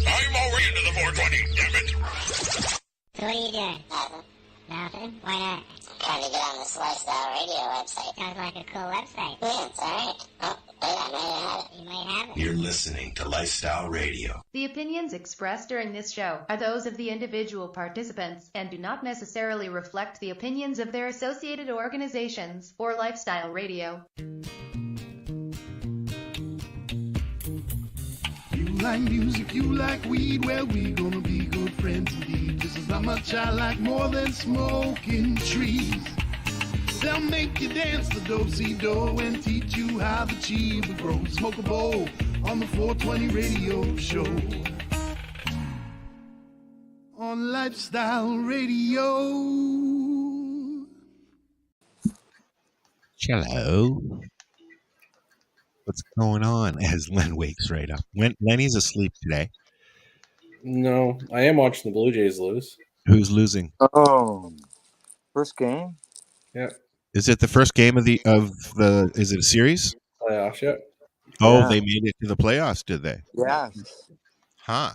I'm already into the 420, damn it. So what are you doing? Nothing. Nothing? Why not? Trying to get on this Lifestyle Radio website. Sounds like a cool website. Yeah, it's alright. Oh, wait, I might have it. You might have it. You're listening to Lifestyle Radio. The opinions expressed during this show are those of the individual participants and do not necessarily reflect the opinions of their associated organizations or Lifestyle Radio. You like music, you like weed, well, we gonna be good friends indeed. This is how much I like more than smoking trees. They'll make you dance the do-si-do and teach you how the chiba grows. Smoke a bowl on the 420 radio show. On Lifestyle Radio. Hello. What's going on? As Len wakes right up. Lenny's asleep today. No, I am watching the Blue Jays lose. Who's losing? Oh, first game? Yeah. Is it the first game of the is it a series? Playoffs, yeah. Oh, Yeah. they made it to the playoffs, did they? Yes. Huh.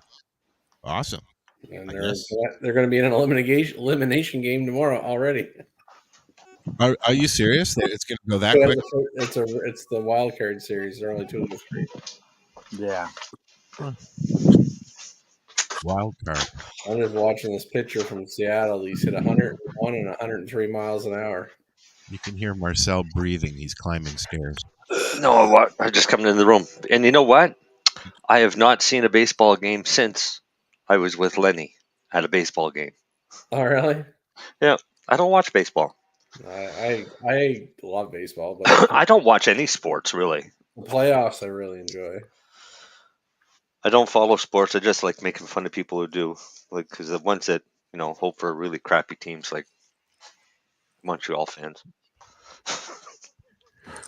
Awesome. And I they're guess. going to be in an elimination game tomorrow already. Are you serious? That it's going to go that quick? It's the wild card series. They're only 2 of the 3. Yeah. Wild card. I'm just watching this pitcher from Seattle. He's hit 101 and 103 miles an hour. You can hear Marcel breathing. He's climbing stairs. No, what? I just come into the room. And you know what? I have not seen a baseball game since I was with Lenny at a baseball game. Oh, really? Yeah, I don't watch baseball. I love baseball, but I don't watch any sports, really. the playoffs I really enjoy. I don't follow sports. I just like making fun of people who do. Like, because the ones that, hope for really crappy teams like Montreal fans.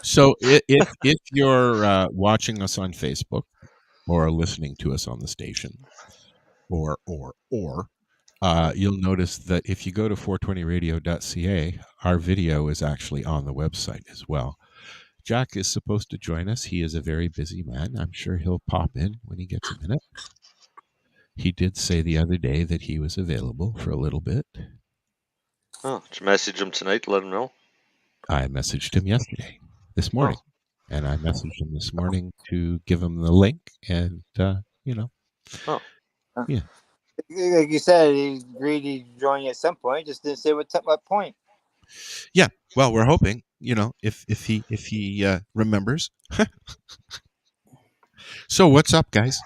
So if you're watching us on Facebook or listening to us on the station, or you'll notice that if you go to 420radio.ca, our video is actually on the website as well. Jack is supposed to join us. He is a very busy man. I'm sure he'll pop in when he gets a minute. He did say the other day that he was available for a little bit. Oh, did you message him tonight to let him know? I messaged him this morning. And I messaged him this morning to give him the link and, Oh. Yeah. Like you said, he agreed to join you at some point. Just didn't say what point. Yeah. Well, we're hoping, if he remembers. So what's up, guys?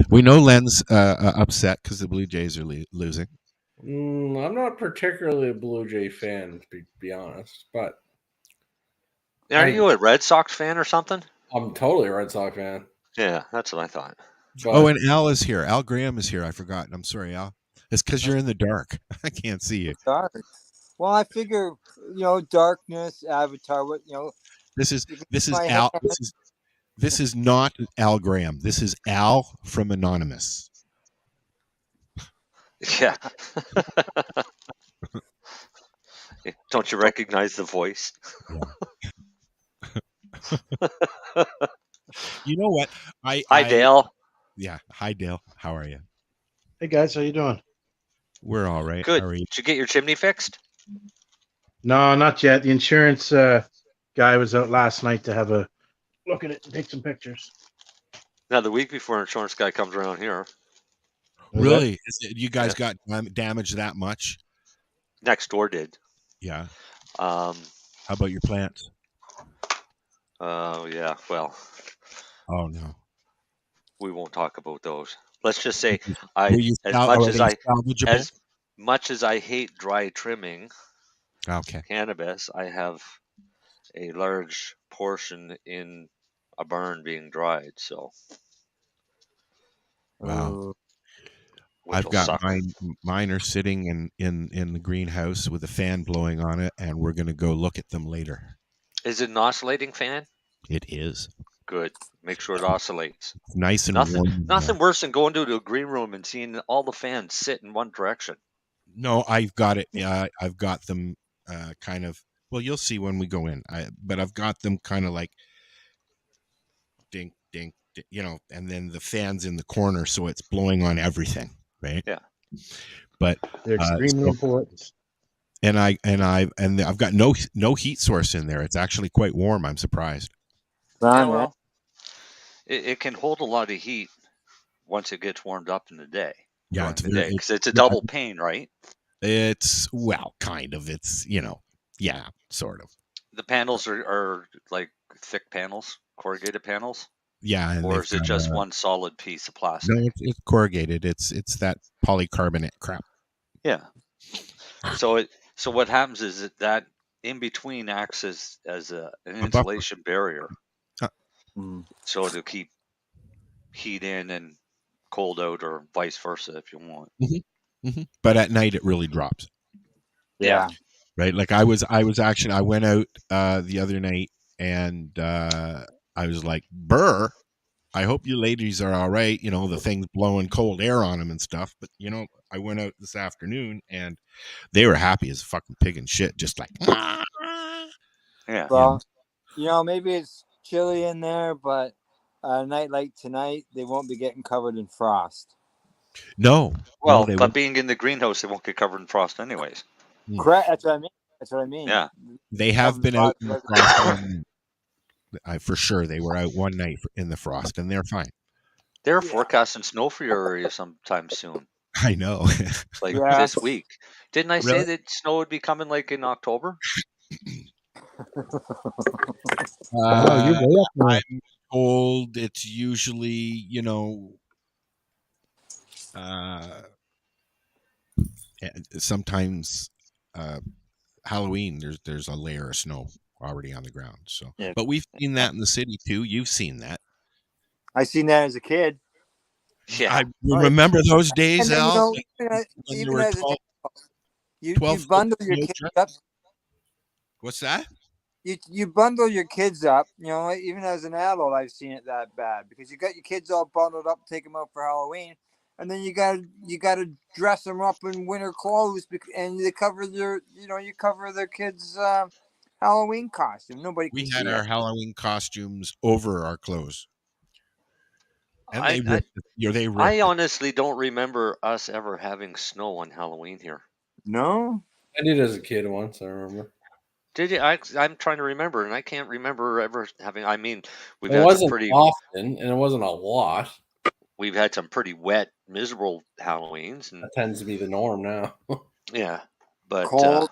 We know Len's upset because the Blue Jays are losing. I'm not particularly a Blue Jay fan, to be honest, but Are you a Red Sox fan or something? I'm totally a Red Sox fan. Yeah, that's what I thought. But Oh, and Al is here. Al Graham is here. I forgot. I'm sorry, Al. It's because you're in the dark. I can't see you. Dark. Well, I figure, darkness, Avatar. This is my Al. hand. This is not Al Graham. This is Al from Anonymous. Yeah. Don't you recognize the voice? You know what? Hi, Dale. Yeah. Hi, Dale. How are you? Hey guys, how you doing? We're all right. Good. How are you? Did you get your chimney fixed? No, not yet. The insurance guy was out last night to have a look at it and take some pictures. Now, the week before insurance guy comes around here. Really? You guys got damaged that much? Next door did. Yeah. How about your plants? Oh, yeah. Well. Oh, no. We won't talk about those. Let's just say Salvageable? as much as I hate dry trimming cannabis, I have a large portion in a barn being dried. So. Wow. I've got mine are sitting in the greenhouse with a fan blowing on it, and we're going to go look at them later. Is it an oscillating fan? It is. Good. Make sure it oscillates. Nice and warm. Nothing worse than going to a green room and seeing all the fans sit in one direction. No, I've got it. I've got them kind of. Well, you'll see when we go in. But I've got them kind of like dink, dink, and then the fans in the corner, so it's blowing on everything, right? Yeah. But they're extremely important. And I've got no heat source in there. It's actually quite warm. I'm surprised. Yeah, well, it can hold a lot of heat once it gets warmed up in the day. Yeah, because it's a double pane, right? It's kind of. It's sort of. The panels are like thick panels, corrugated panels. Yeah, and or is it just one solid piece of plastic? No, it's corrugated. It's that polycarbonate crap. Yeah. So what happens is that in between acts as an insulation barrier. So to keep heat in and cold out, or vice versa, if you want. But at night it really drops. Yeah. Right. Like I went out the other night, and I was like, "Burr, I hope you ladies are all right." The thing's blowing cold air on them and stuff. But I went out this afternoon, and they were happy as a fucking pig and shit, just like. Yeah. Well, maybe it's chilly in there, but a night like tonight, they won't be getting covered in frost. No. Well, but being in the greenhouse, they won't get covered in frost anyways. Correct. That's what I mean. Yeah. They have been out in the frost. For sure, they were out one night in the frost, and they're fine. They're forecasting snow for your area sometime soon. I know. This week. Didn't I say that snow would be coming like in October? I'm told it's usually, sometimes Halloween there's a layer of snow already on the ground. So, but we've seen that in the city too. You've seen that. I seen that as a kid. Yeah, I remember those days, Al. Even as you bundle your kids up. What's that? You bundle your kids up. Even as an adult, I've seen it that bad, because you got your kids all bundled up, take them out for Halloween, and then you gotta dress them up in winter clothes, and they cover you cover their kids' Halloween costume. We had our Halloween costumes over our clothes. And I honestly don't remember us ever having snow on Halloween here. No, I did as a kid once. I remember. Did you? I'm trying to remember, and I can't remember ever having. I mean, we've it had wasn't some pretty often, and it wasn't a lot. We've had some pretty wet, miserable Halloweens, and that tends to be the norm now. Yeah, but cold.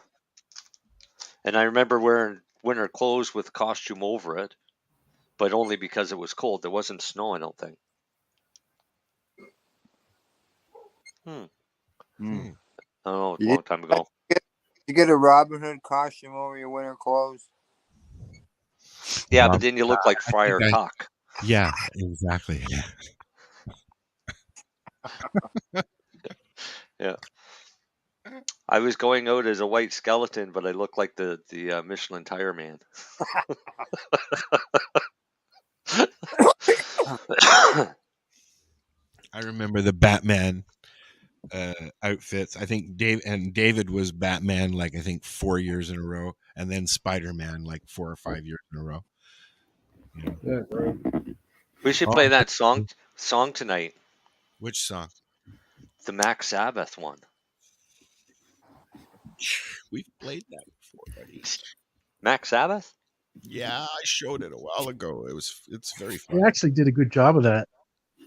And I remember wearing winter clothes with costume over it, but only because it was cold. There wasn't snow, I don't think. I don't know, a long time ago. You get a Robin Hood costume over your winter clothes. Yeah, but then you look like Friar Tuck. Yeah, exactly. Yeah. I was going out as a white skeleton, but I looked like the Michelin Tire Man. I remember the Batman outfits. I think David was Batman like I think 4 years in a row, and then Spider-Man like 4 or 5 years in a row. Yeah, right. We should play that song tonight. Which song? The Mac Sabbath one. We've played that before, buddy. Mac Sabbath? Yeah, I showed it a while ago. It's very fun. They actually did a good job of that.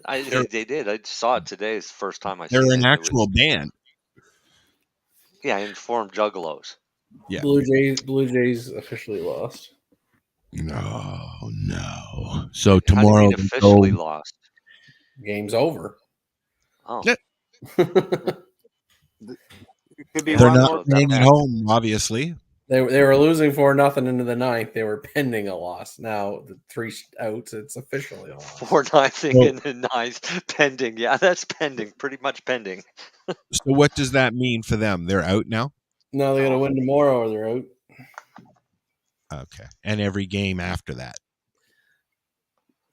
They did. I saw it today. It's the first time I saw it. They're an actual band. Yeah, Informed Juggalos. Yeah. Blue Jays officially lost. No. So tomorrow officially lost. Game's over. Oh. They're not playing at home, obviously. They were losing 4-0 into the ninth. They were pending a loss. Now the 3 outs, it's officially a loss. 4-0 in the ninth, pending. Yeah, that's pending. Pretty much pending. So what does that mean for them? They're out now? No, they got to win tomorrow or they're out. Okay. And every game after that?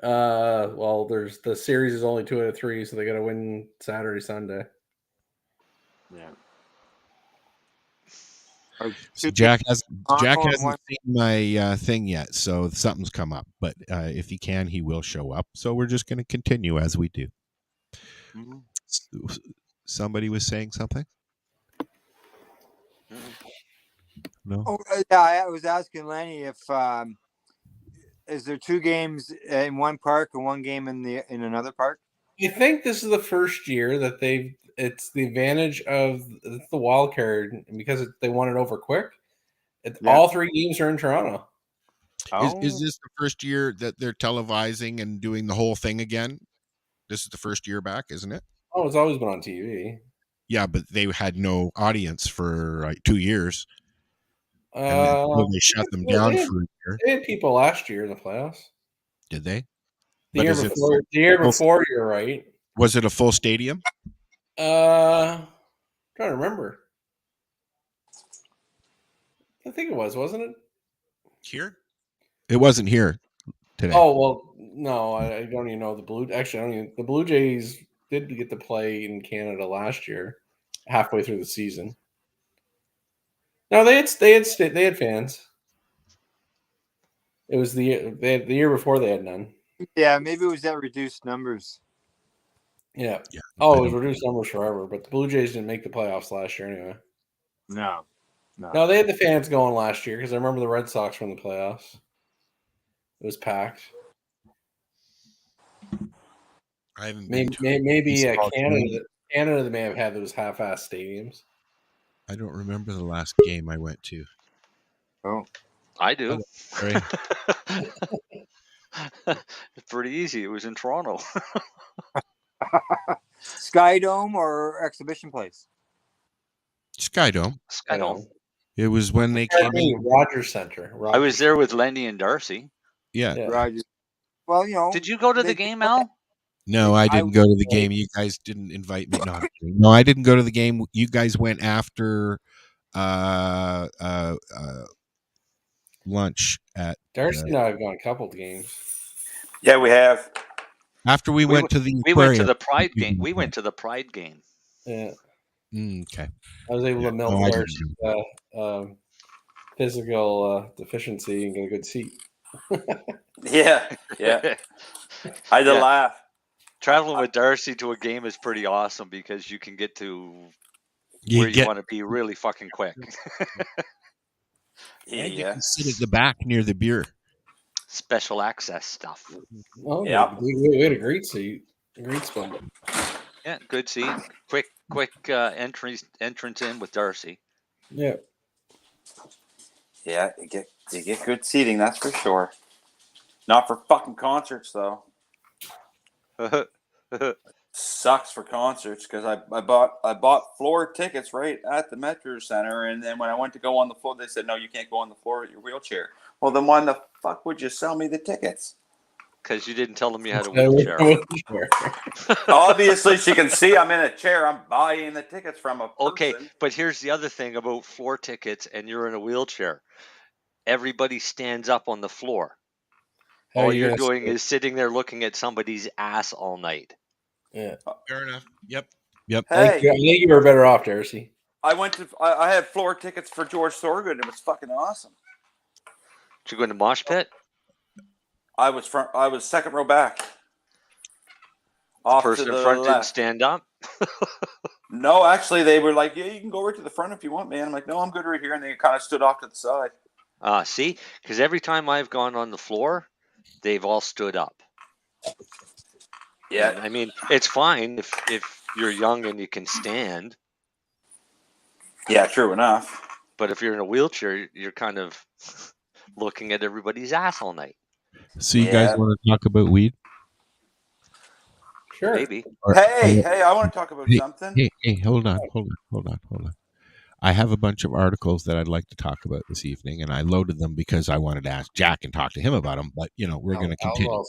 Well, the series is only 2 out of 3, so they got to win Saturday, Sunday. Yeah. So Jack hasn't seen my thing yet, so something's come up. But if he can, he will show up. So we're just going to continue as we do. Mm-hmm. Somebody was saying something. No. Oh, yeah, I was asking Lenny if is there 2 games in one park and 1 game in another park? I think this is the first year that it's the advantage of the wild card, and because they won it over quick. All 3 games are in Toronto. Is this the first year that they're televising and doing the whole thing again? This is the first year back, isn't it? Oh, it's always been on TV. Yeah, but they had no audience for like 2 years. And they shut them down for a year. They had people last year in the playoffs. Did they? The year before, you're right. Was it a full stadium? Trying to remember. I think it was, wasn't it? Here? It wasn't here today. Oh well, no, I don't even know the the Blue Jays did get to play in Canada last year, halfway through the season. No, they had fans. It was the year before they had none. Yeah, maybe it was at reduced numbers. Yeah. Oh, it was reduced numbers forever, but the Blue Jays didn't make the playoffs last year anyway. No, they had the fans going last year because I remember the Red Sox were in the playoffs. It was packed. I haven't maybe Canada may have had those half-ass stadiums. I don't remember the last game I went to. Oh, I do. Sorry. It's pretty easy. It was in Toronto. Skydome or Exhibition Place? Skydome. It was when they came in Rogers Center. I was there with Lenny and Darcy. Yeah. Rogers. Well, Did you go to the game, Al? No, I didn't go to the game. You guys didn't invite me. No, I didn't go to the game. You guys went after lunch at Darcy and I have gone a couple of games. Yeah, we have. After we went to the we went to the Pride game. We went to the Pride game. Yeah. Okay. I was able to melt Darcy's physical deficiency and get a good seat. Yeah. I had to laugh. Traveling with Darcy to a game is pretty awesome because you can get to where you want to be really fucking quick. Yeah. Sit at the back near the beer. Special access stuff. Oh, yeah. We had a great seat. A great spot. Yeah, good seat. Quick entrance in with Darcy. Yeah. Yeah, you get good seating, that's for sure. Not for fucking concerts though. Sucks for concerts because I bought floor tickets right at the Metro Center, and then when I went to go on the floor, they said no, you can't go on the floor with your wheelchair. Well, then why the fuck would you sell me the tickets? Because you didn't tell them you had a wheelchair. Obviously, she can see I'm in a chair. I'm buying the tickets from a person. Okay, but here's the other thing about floor tickets, and you're in a wheelchair. Everybody stands up on the floor. All you're doing is sitting there looking at somebody's ass all night. Yeah, fair enough. Yep. Hey, I think you were better off, Darcy. I had floor tickets for George Thorogood. It was fucking awesome. Did you go in the mosh pit? I was second row back. The person in front didn't stand up? No, actually, they were like, yeah, you can go right to the front if you want, man. I'm like, no, I'm good right here. And they kind of stood off to the side. See? Because every time I've gone on the floor, they've all stood up. Yeah. And, I mean, it's fine if you're young and you can stand. Yeah, true enough. But if you're in a wheelchair, you're kind of looking at everybody's ass all night. So you guys want to talk about weed? Sure. Maybe. Hey, I want to talk about something. Hey, hold on. I have a bunch of articles that I'd like to talk about this evening, and I loaded them because I wanted to ask Jack and talk to him about them. But we're going to continue.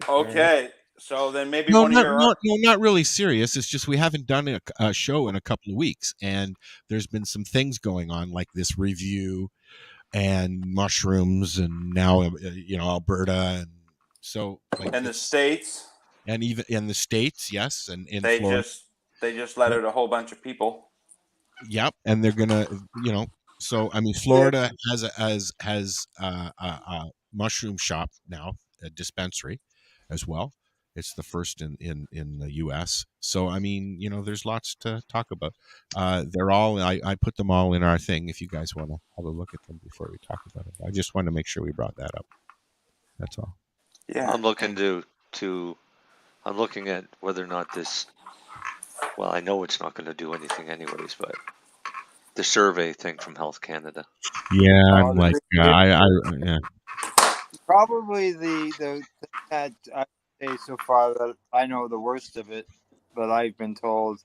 Okay, so then maybe not really serious. It's just we haven't done a show in a couple of weeks, and there's been some things going on like this review and mushrooms, and now Alberta, and so and the States, and even in the States, yes, and in they Florida. just let out a whole bunch of people. Yep, and they're gonna, So I mean, Florida has a mushroom shop now, a dispensary, as well. It's the first in the U.S. So I mean, there's lots to talk about. They're all I put them all in our thing. If you guys want to have a look at them before we talk about it, I just want to make sure we brought that up. That's all. Yeah. I'm looking I'm looking at whether or not this. Well, I know it's not going to do anything anyways, but the survey thing from Health Canada. Yeah, I'm like, yeah. Probably the thing that I say so far that I know the worst of it, but I've been told,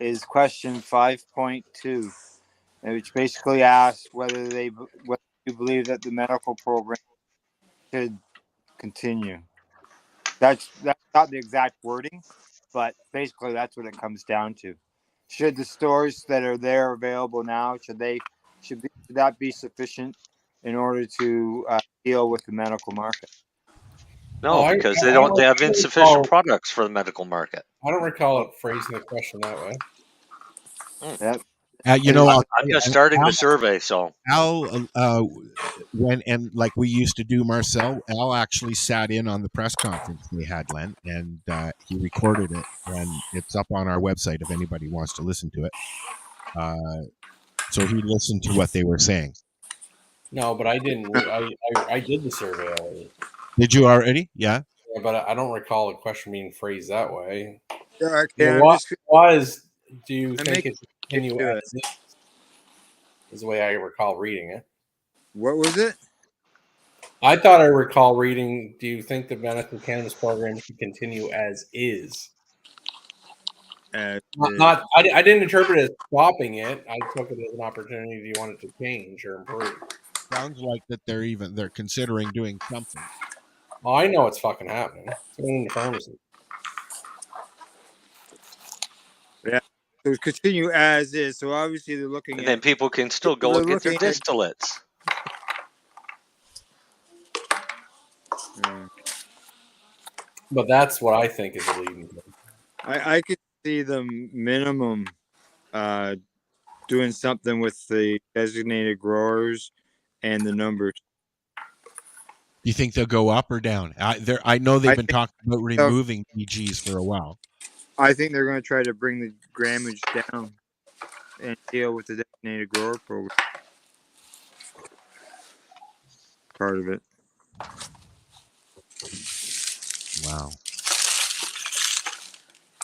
is question 5.2, which basically asks whether you believe that the medical program should continue. That's not the exact wording, but basically that's what it comes down to. Should the stores that are there available now, should that be sufficient in order to deal with the medical market? No, because they have insufficient products for the medical market. I don't recall it phrasing the question that way. I'm just starting the survey, so Al, like we used to do, Marcel, Al actually sat in on the press conference we had, Len, and he recorded it, and it's up on our website if anybody wants to listen to it. So he listened to what they were saying. No, but I didn't. I did the survey already. Did you already? Yeah. Yeah, but I don't recall a question being phrased that way. Okay, Do you think it continue as is the way I recall reading it? What was it? I thought I recall reading, do you think the medical cannabis program should continue as is? I didn't interpret it as stopping it. I took it as an opportunity. Do you want it to change or improve? Sounds like that they're considering doing something. Oh, I know it's fucking happening. It's going into pharmacy. Yeah. So continue as is. So obviously they're looking and then people can still go and get their distillates. But that's what I think is leading. I could see them minimum doing something with the designated growers and the numbers. You think they'll go up or down? I know they've been talking about removing PGs for a while. I think they're going to try to bring the grammage down and deal with the designated grower program. Part of it. Wow.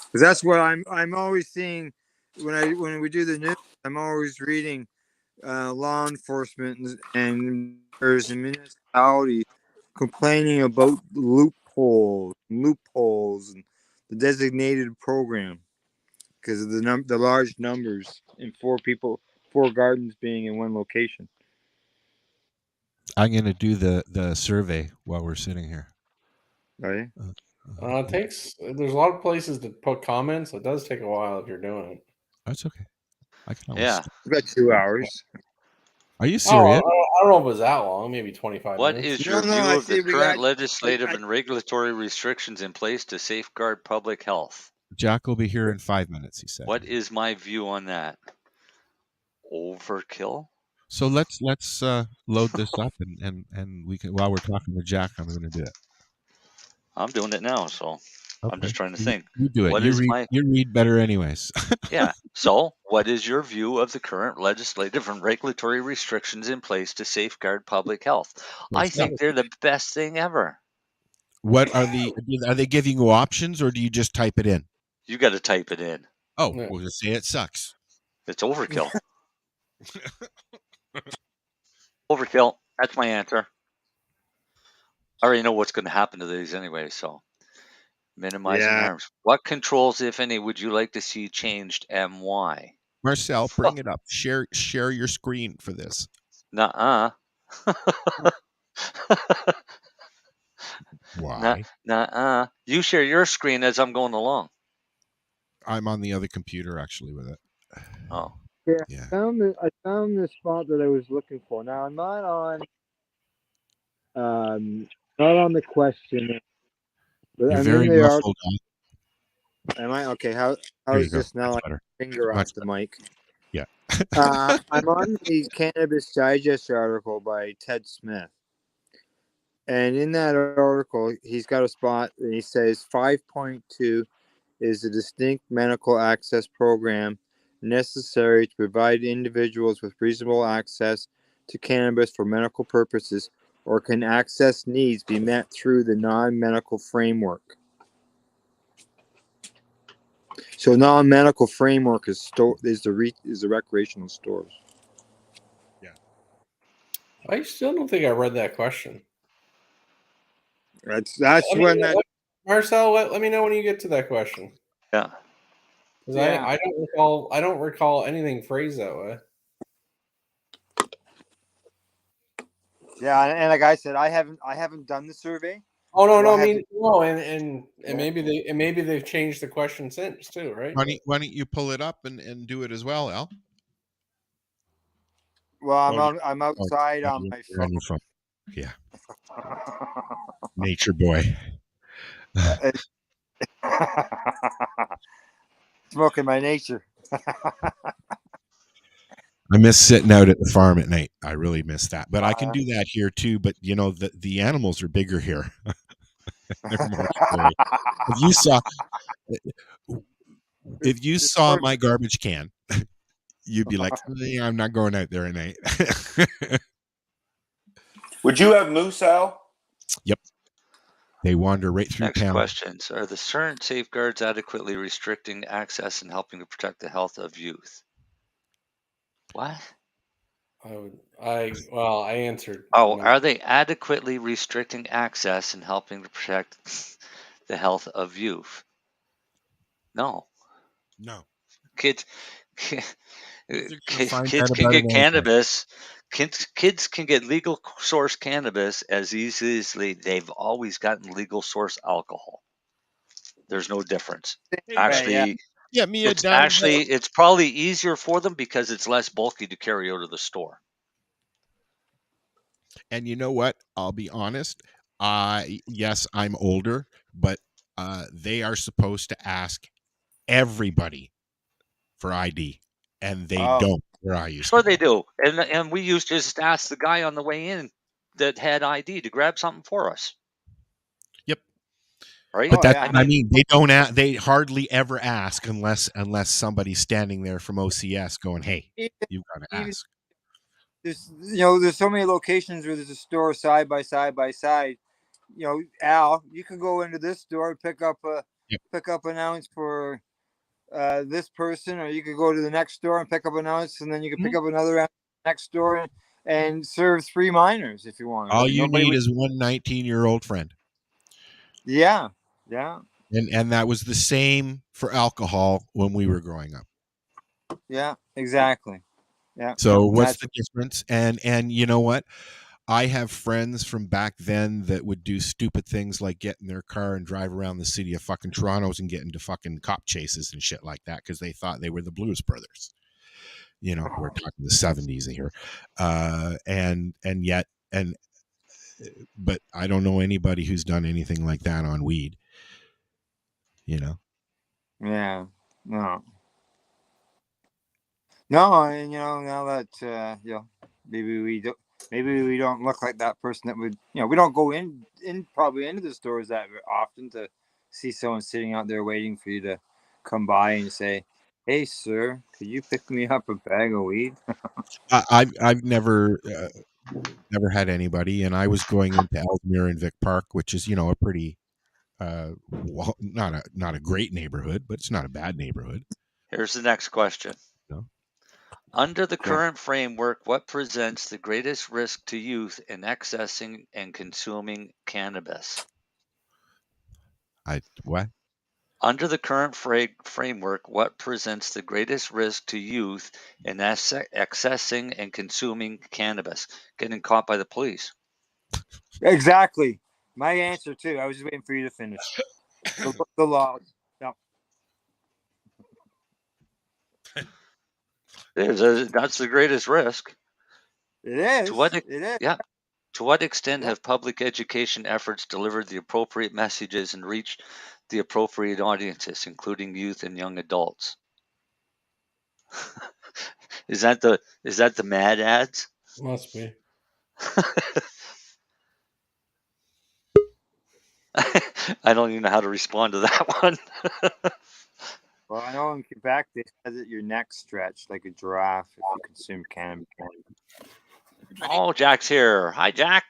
Because that's what I'm always seeing when we do the news. I'm always reading law enforcement and there's a municipality complaining about loopholes and the designated program because of the large numbers and 4 gardens being in one location. I'm going to do the survey while we're sitting here. Right. There's a lot of places to put comments. It does take a while if you're doing it. That's okay. I can about 2 hours. Are you serious? I don't know if it was that long. Maybe 25 What minutes. is your view of the current legislative and regulatory restrictions in place to safeguard public health? Jack will be here in 5 minutes, he said. What is my view on that? Overkill? So let's load this up and we can, while we're talking to Jack, I'm going to do it. I'm doing it now, so okay. I'm just trying to think. You do it. You read better anyways. Yeah. So what is your view of the current legislative and regulatory restrictions in place to safeguard public health? I think they're the best thing ever. What are they giving you options or do you just type it in? You got to type it in. Oh, we'll just say it sucks. It's overkill. Overkill. That's my answer. I already know what's going to happen to these anyway, so minimizing harms. What controls, if any, would you like to see changed and why? Marcel, bring it up. Share your screen for this. Nuh-uh. Why? Nuh-uh. You share your screen as I'm going along. I'm on the other computer actually with it. Oh. Yeah. I found the spot that I was looking for. Now I'm not on the question. But You're very muffled. Am I okay? How is this now? Like finger off the mic. Yeah. I'm on the Cannabis Digest article by Ted Smith. And in that article, he's got a spot and he says 5.2 is a distinct medical access program necessary to provide individuals with reasonable access to cannabis for medical purposes, or can access needs be met through the non-medical framework? So non-medical framework is the recreational stores. Yeah. I still don't think I read that question. That's Marcel, let me know when you get to that question. Yeah. Because Yeah. I don't recall anything phrased that way. Yeah, and like I said, I haven't done the survey. Oh no, So no, I I mean haven't- no, and maybe they've changed the question since too, right? Why don't you pull it up and do it as well, Al? Well, I'm outside on my you're on your phone. Yeah. Nature boy. Smoking my nature. I miss sitting out at the farm at night. I really miss that. But I can do that here too. But you know, the animals are bigger here. They're more scary. If you saw my garbage can, you'd be like, yeah, I'm not going out there at night. Would you have moose, Al? Yep. They wander right through Next town. questions. Are the current safeguards adequately restricting access and helping to protect the health of youth? What? I answered. Oh, are they adequately restricting access and helping to protect the health of youth? No. No. Kids find can out get about it cannabis. Kids can get legal source cannabis as easily as they've always gotten legal source alcohol. There's no difference. Actually, yeah, Mia, it's probably easier for them because it's less bulky to carry out of the store. And you know what? I'll be honest. Yes, I'm older, but they are supposed to ask everybody for ID, and they don't. Where I used Sure, they do. And we used to just ask the guy on the way in that had ID to grab something for us. Yep. Right. But I mean, they don't. They hardly ever ask unless somebody's standing there from OCS going, "Hey, you've got to ask." There's so many locations where there's a store side by side by side. Al, you can go into this store and pick up an ounce for this person, or you could go to the next store and pick up an ounce, and then you can pick up another ounce next store and serve 3 minors if you want. All you need is one 19-year-old friend. Yeah. And that was the same for alcohol when we were growing up. Yeah, exactly. Yeah. So what's the difference? And you know what? I have friends from back then that would do stupid things like get in their car and drive around the city of fucking Toronto's and get into fucking cop chases and shit like that because they thought they were the Blues Brothers. We're talking the 70s here. But I don't know anybody who's done anything like that on weed. Yeah. No, and now that maybe we don't look like that person that would, we don't go in probably into the stores that often to see someone sitting out there waiting for you to come by and say, "Hey, sir, could you pick me up a bag of weed?" I've never had anybody, and I was going into Ellesmere and Vic Park, which is a pretty not a great neighborhood, but it's not a bad neighborhood. Here's the next question. Under the current framework, what presents the greatest risk to youth in accessing and consuming cannabis? What? Under the current framework, what presents the greatest risk to youth in accessing and consuming cannabis? Getting caught by the police. Exactly. My answer too. I was just waiting for you to finish. The law. No. That's the greatest risk. It is. It is. Yeah. To what extent have public education efforts delivered the appropriate messages and reached the appropriate audiences, including youth and young adults? Is that the mad ads? Must be. I don't even know how to respond to that one. Well, I know in Quebec they said that your neck stretched like a giraffe if you consume cannabis. Oh, Jack's here. Hi, Jack.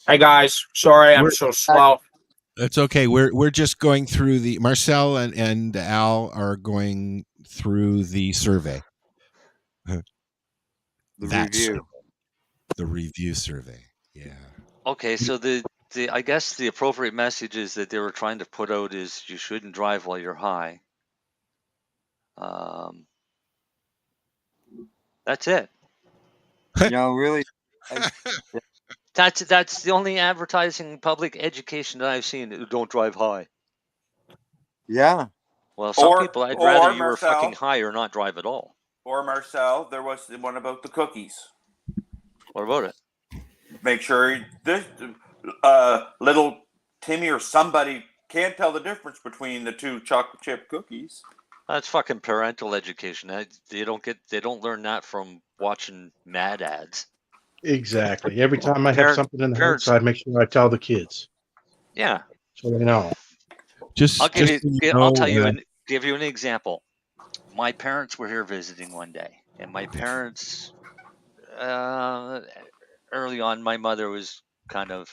Hey guys, sorry I'm so slow. It's okay. We're just going through the Marcel and Al are going through the survey. The review. The review survey. Yeah. Okay, so the I guess the appropriate message is that they were trying to put out is you shouldn't drive while you're high. That's it. Really. That's the only advertising public education that I've seen. Don't drive high. Yeah. Well, some people, I'd rather you were fucking high or not drive at all. Or Marcel, there was the one about the cookies. What about it? Make sure this little Timmy or somebody can't tell the difference between the two chocolate chip cookies. That's fucking parental education. They don't learn that from watching mad ads. Exactly. Every time I have something in the house, I make sure I tell the kids. Yeah. So they know. Just I'll give you an example. My parents were here visiting one day, and my parents, early on, my mother was kind of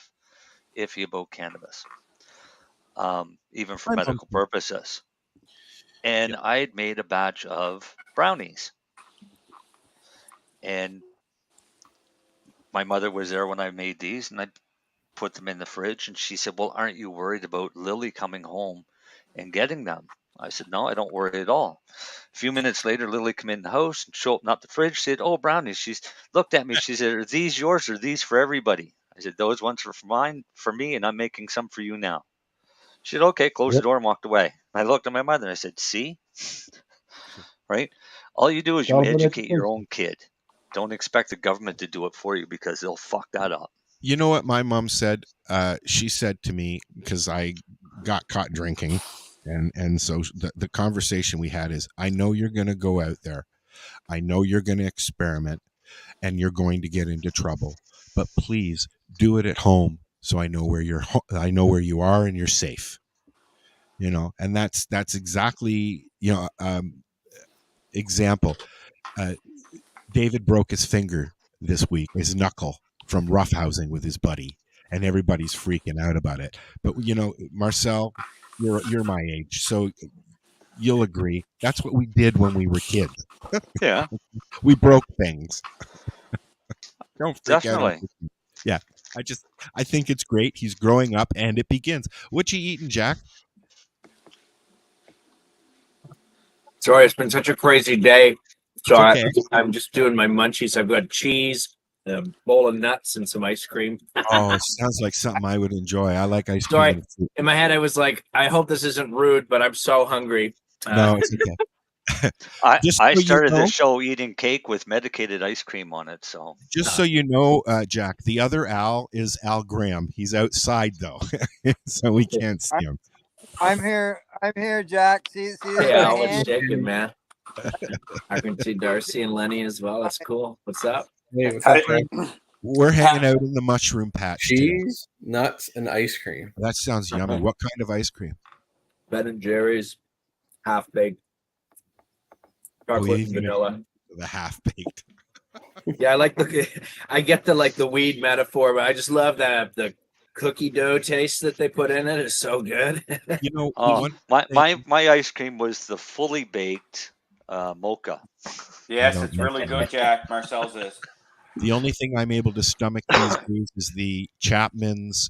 iffy about cannabis, even for medical purposes. And I had made a batch of brownies, and my mother was there when I made these, and I put them in the fridge, and she said, well, aren't you worried about Lily coming home and getting them? I said, no, I don't worry at all. A few minutes later, Lily came in the house and she opened up the fridge, said, oh, brownies. She looked at me. She said, are these yours or are these for everybody? I said, those ones are for me, and I'm making some for you now. She said, okay, closed the door and walked away. I looked at my mother and I said, see? Right? All you do is you educate your own kid. Don't expect the government to do it for you because they'll fuck that up. You know what my mom said? She said to me, because I got caught drinking, and so the conversation we had is, I know you're going to go out there. I know you're going to experiment, and you're going to get into trouble. But please do it at home, so I know where you are and you're safe. And that's exactly example. David broke his finger this week, his knuckle, from roughhousing with his buddy, and everybody's freaking out about it. But Marcel, you're my age, so you'll agree. That's what we did when we were kids. Yeah, we broke things. Don't freak Definitely. out. Yeah, I think it's great. He's growing up, and it begins. What you eating, Jack? Sorry, it's been such a crazy day. So okay. I'm just doing my munchies. I've got cheese, a bowl of nuts, and some ice cream. Oh, it sounds like something I would enjoy. I like ice Sorry, cream. in my head I was like, I hope this isn't rude, but I'm so hungry. No, it's okay. I started the show eating cake with medicated ice cream on it. So just so you know, Jack, the other Al is Al Graham. He's outside though, so we can't see him. I'm here, Jack. See yeah, what's shaking, man? I can see Darcy and Lenny as well. That's cool. What's up? Hey, what's up, Frank? We're hanging out in the mushroom patch. Cheese, nuts, and ice cream. That sounds yummy. What kind of ice cream? Ben and Jerry's, half baked. Chocolate and vanilla. The half baked. Yeah, I get the weed metaphor, but I just love that the cookie dough taste that they put in it is so good. My ice cream was the fully baked mocha. Yes, it's really good, Jack. Marcel's is. The only thing I'm able to stomach these days is the Chapman's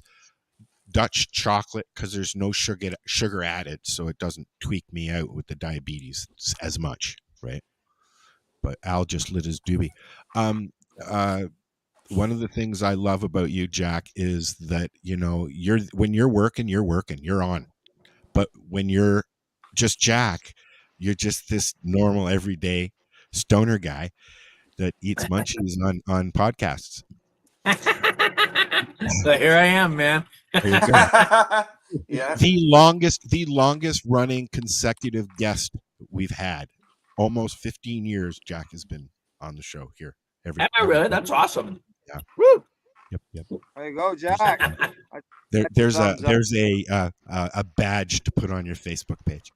Dutch chocolate, because there's no sugar added, so it doesn't tweak me out with the diabetes as much, right? But Al just lit his doobie. One of the things I love about you, Jack, is that when you're working, you're on. But when you're just Jack, you're just this normal, everyday stoner guy that eats munchies on podcasts. So here I am, man. There you go. Yeah. The longest running consecutive guest we've had almost 15 years, Jack has been on the show here. Really? That's awesome. Yeah. Woo. Yep. There you go, Jack. There's Thumbs up. a badge to put on your Facebook page.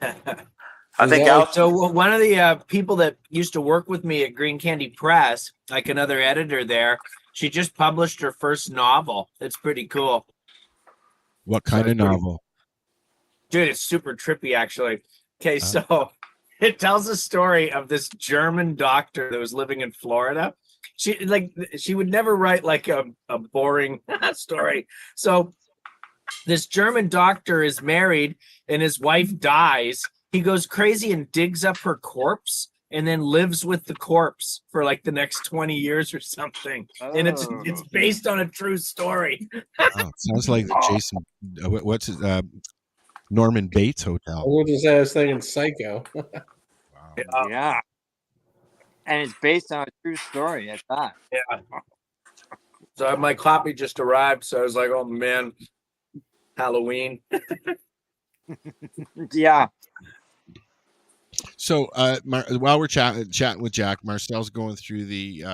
I think so. One of the people that used to work with me at Green Candy Press, like another editor there, she just published her first novel. It's pretty cool. What kind of novel? Dude, it's super trippy, actually. Okay, so it tells a story of this German doctor that was living in Florida. She would never write like a boring story. So this German doctor is married and his wife dies. He goes crazy and digs up her corpse and then lives with the corpse for like the next 20 years or something. And it's based on a true story. Sounds like the Jason, what's his, Norman Bates Hotel. I was thinking Psycho. Wow. Yeah. And it's based on a true story at that. Yeah. So my copy just arrived. So I was like, oh man, Halloween. Yeah. So while we're chatting with Jack, Marcel's going through the.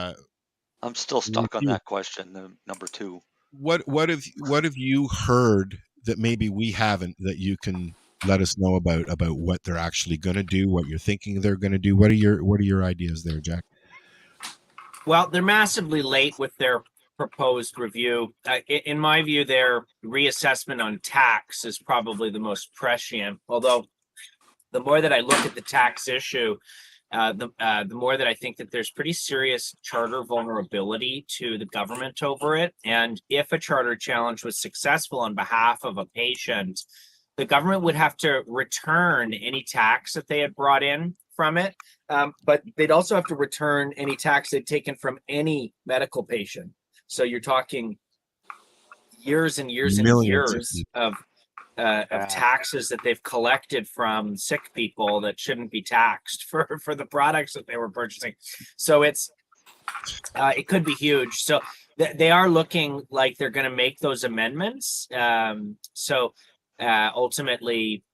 I'm still stuck on that question, number 2. What have you heard that maybe we haven't, that you can let us know about what they're actually going to do, what you're thinking they're going to do? What are your ideas there, Jack? Well, they're massively late with their proposed review. In my view, their reassessment on tax is probably the most prescient. Although the more that I look at the tax issue, the more that I think that there's pretty serious charter vulnerability to the government over it. And if a charter challenge was successful on behalf of a patient, the government would have to return any tax that they had brought in from it. But they'd also have to return any tax they'd taken from any medical patient. So you're talking years and years and years of taxes that they've collected from sick people that shouldn't be taxed for the products that they were purchasing. So it could be huge. So they are looking like they're going to make those amendments. Ultimately,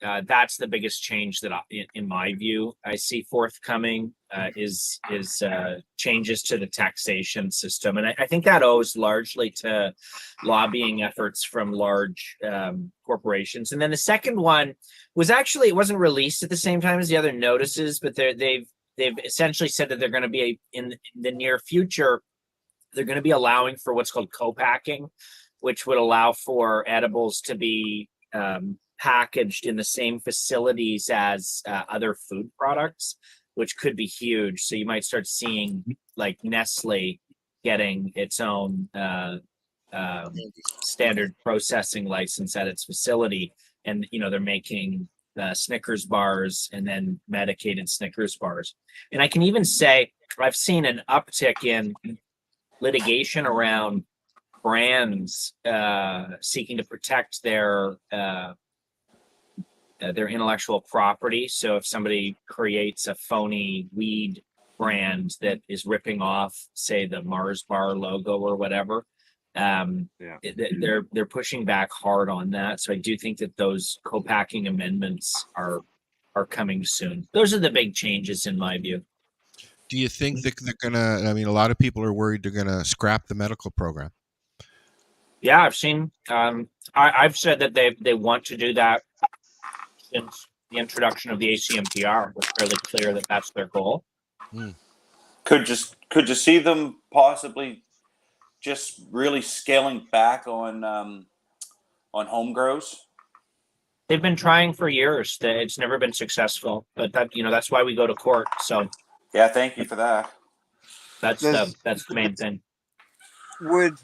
that's the biggest change that, in my view, I see forthcoming is changes to the taxation system, and I think that owes largely to lobbying efforts from large corporations. And then the second one was actually, it wasn't released at the same time as the other notices, but they've essentially said that they're going to be in the near future, they're going to be allowing for what's called co-packing, which would allow for edibles to be packaged in the same facilities as other food products, which could be huge. So you might start seeing like Nestle getting its own standard processing license at its facility. And, they're making Snickers bars and then medicated Snickers bars. And I can even say, I've seen an uptick in litigation around brands seeking to protect their intellectual property. So if somebody creates a phony weed brand that is ripping off, say, the Mars bar logo or whatever, they're pushing back hard on that. So I do think that those co-packing amendments are coming soon. Those are the big changes in my view. Do you think that they're gonna? I mean, a lot of people are worried they're gonna scrap the medical program. Yeah, I've seen. I've said that they want to do that since the introduction of the ACMPR. It was fairly clear that that's their goal. Could you see them possibly just really scaling back on home grows? They've been trying for years. It's never been successall, but that's why we go to court. So yeah, thank you for that. That's the main thing. Would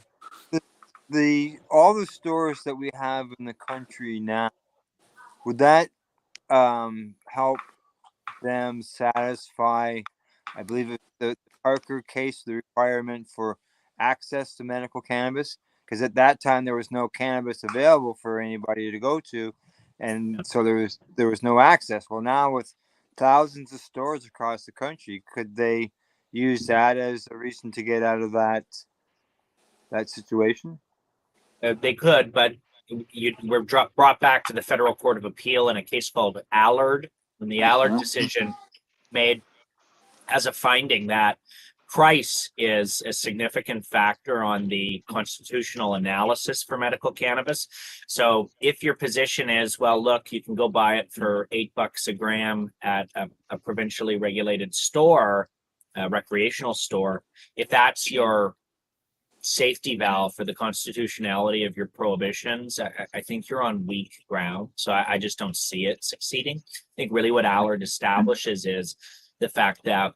all the stores that we have in the country now, would that help them satisfy, I believe, the Parker case, the requirement for access to medical cannabis? Because at that time there was no cannabis available for anybody to go to, and so there was no access. Well, now with thousands of stores across the country, could they use that as a reason to get out of that situation? They could, but we're brought back to the Federal Court of Appeal in a case called Allard And the Allard decision made as a finding that price is a significant factor on the constitutional analysis for medical cannabis. So if your position is, well, look, you can go buy it for $8 a gram at a provincially regulated store, a recreational store, if that's your safety valve for the constitutionality of your prohibitions, I think you're on weak ground. So I just don't see it succeeding. I think really what Allard establishes is the fact that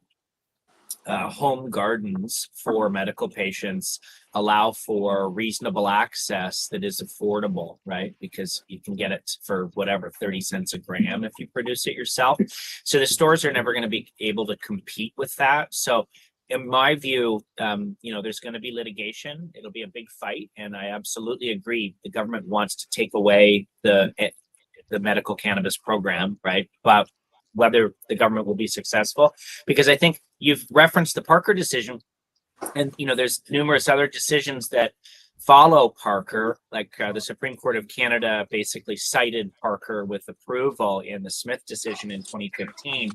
home gardens for medical patients allow for reasonable access that is affordable, right? Because you can get it for whatever, 30 cents a gram if you produce it yourself. So the stores are never going to be able to compete with that. So in my view, there's going to be litigation. It'll be a big fight. And I absolutely agree. The government wants to take away the medical cannabis program, right? But whether the government will be successful, because I think you've referenced the Parker decision, and there's numerous other decisions that follow Parker, like the Supreme Court of Canada basically cited Parker with approval in the Smith decision in 2015.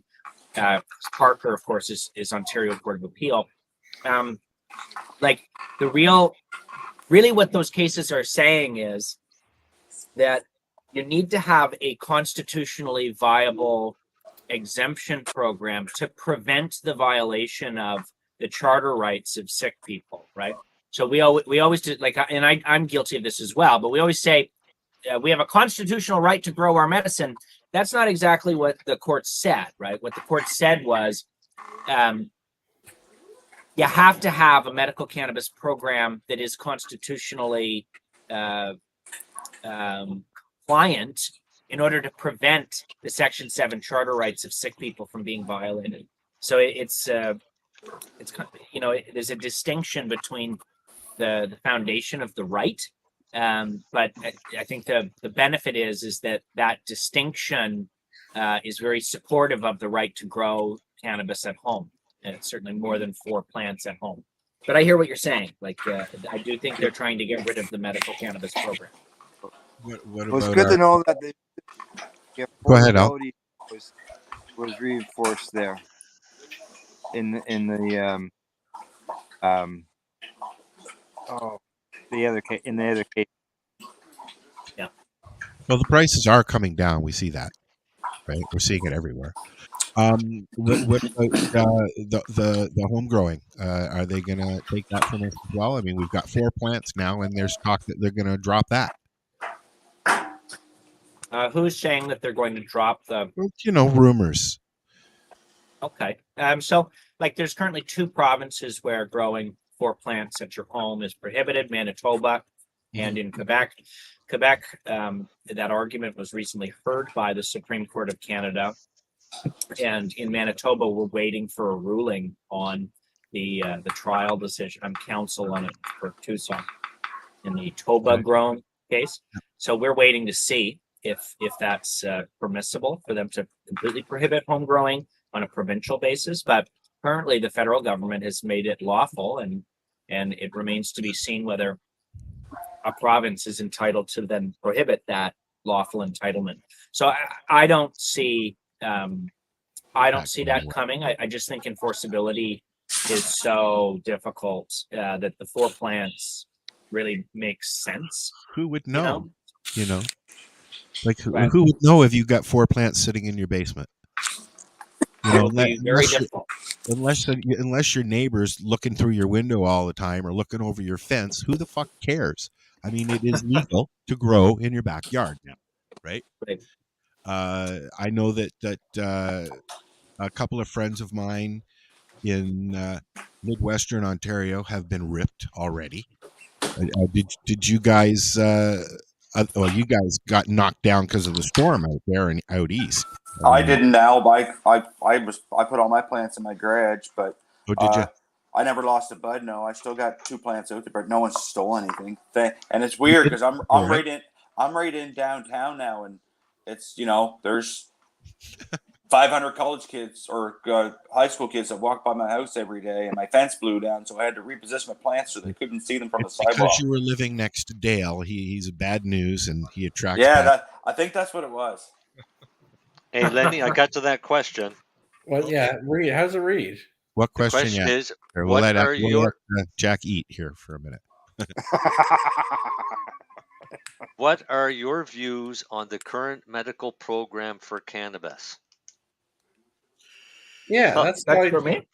Parker, of course, is Ontario Court of Appeal. Really what those cases are saying is that you need to have a constitutionally viable exemption program to prevent the violation of the charter rights of sick people, right? So we always do, and I'm guilty of this as well, but we always say we have a constitutional right to grow our medicine. That's not exactly what the court said, right? What the court said was you have to have a medical cannabis program that is constitutionally compliant in order to prevent the Section 7 charter rights of sick people from being violated. So it's there's a distinction between the foundation of the right, but I think the benefit is that distinction is very supportive of the right to grow cannabis at home, and it's certainly more than 4 plants at home. But I hear what you're saying. I do think they're trying to get rid of the medical cannabis program. It's good to know that the Go ahead, Al. was reinforced there in the other case. Yeah. Well, the prices are coming down. We see that, right? We're seeing it everywhere. What about the home growing? Are they going to take that from us as well? I mean, we've got 4 plants now, and there's talk that they're going to drop that. Who's saying that they're going to drop the? Rumors. Okay. So there's currently 2 provinces where growing 4 plants at your home is prohibited: Manitoba and in Quebec. Quebec, that argument was recently heard by the Supreme Court of Canada, and in Manitoba, we're waiting for a ruling on the trial decision. I'm counsel on it for Tucson in the Toba grown case. So we're waiting to see if that's permissible for them to completely prohibit home growing on a provincial basis. But currently the federal government has made it lawful, and it remains to be seen whether a province is entitled to then prohibit that lawful entitlement. So I don't see that coming. I just think enforceability is so difficult that the 4 plants really makes sense. Who would know? Who would know if you've got 4 plants sitting in your basement? Very difficult. Unless your neighbor's looking through your window all the time or looking over your fence, who the fuck cares? I mean, it is legal to grow in your backyard now, right? I know that a couple of friends of mine in Midwestern Ontario have been ripped already. Did you guys? You guys got knocked down because of the storm out there and out east. I didn't now, but I put all my plants in my garage, but did you? I never lost a bud. No, I still got 2 plants out there, but no one stole anything. And it's weird because I'm right in downtown now, and it's there's 500 college kids or high school kids that walk by my house every day, and my fence blew down, so I had to reposition my plants so they couldn't see them from the sidewalk. Because you were living next to Dale, he's bad news, and he attracts. Yeah, I think that's what it was. Hey, Lenny, I got to that question. Well, yeah, read. How's it read? What The question? question Yeah. is, Here, what we'll are your let Jack eat here for a minute. what are your views on the current medical program for cannabis? Yeah, Huh. that's for me.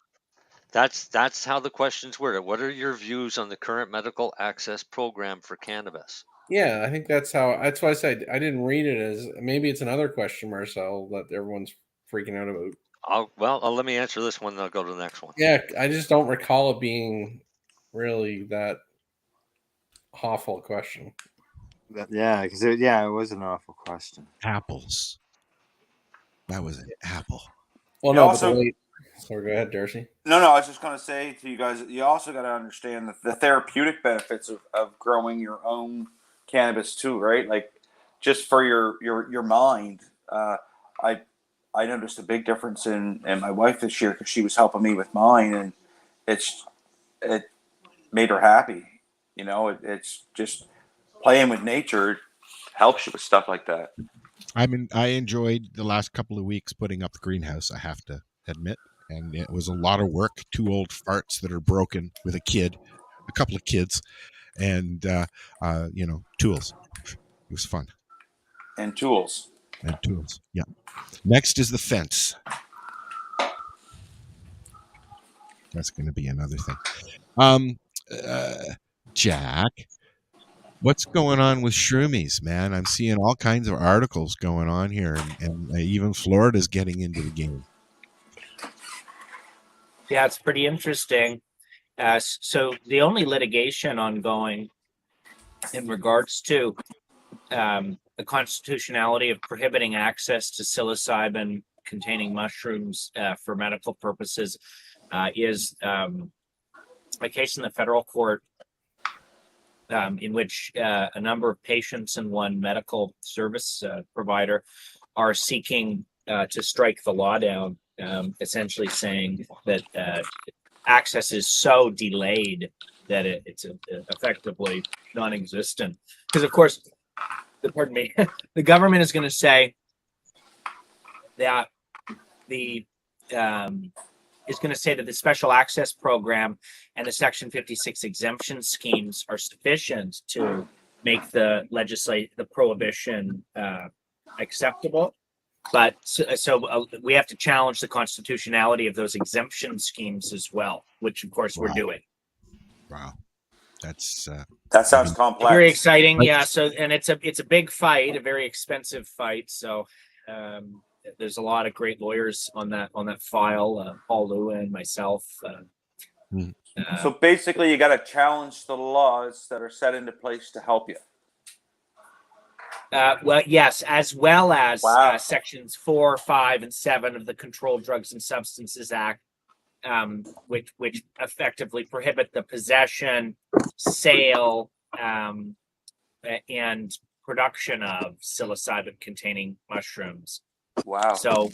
That's how the question's worded. What are your views on the current medical access program for cannabis? Yeah, I think that's how. That's why I said I didn't read it as maybe it's another question, Marcel, that everyone's freaking out about. Let me answer this one, then I'll go to the next one. Yeah, I just don't recall it being really that awful question. Yeah, because it was an awful question. Apples. That was an apple. Well, You no, also- but the late. Sorry, go ahead, Darcy. No, I was just going to say to you guys, you also got to understand the therapeutic benefits of growing your own cannabis too, right? Like just for your mind. I noticed a big difference in my wife this year because she was helping me with mine, and it made her happy. You know, it's just playing with nature helps you with stuff like that. I mean, I enjoyed the last couple of weeks putting up the greenhouse, I have to admit. And it was a lot of work. 2 old farts that are broken with a couple of kids, and, tools. It was fun. And tools. Yeah. Next is the fence. That's going to be another thing. Jack, what's going on with shroomies, man? I'm seeing all kinds of articles going on here, and even Florida's getting into the game. Yeah, it's pretty interesting. So the only litigation ongoing in regards to the constitutionality of prohibiting access to psilocybin containing mushrooms for medical purposes is a case in the federal court in which a number of patients and one medical service provider are seeking to strike the law down, essentially saying that access is so delayed that it's effectively non-existent. Because, of course, the government is going to say that the special access program and the Section 56 exemption schemes are sufficient to make the prohibition acceptable. But so we have to challenge the constitutionality of those exemption schemes as well, which of course we're doing. Wow, that sounds complex. Very exciting, yeah. So and it's a big fight, a very expensive fight. So there's a lot of great lawyers on that file. Paul Lewin, myself. So basically, you got to challenge the laws that are set into place to help you. Well, yes, as well as sections 4, 5, and 7 of the Controlled Drugs and Substances Act, which effectively prohibit the possession, sale, and production of psilocybin-containing mushrooms. Wow! So,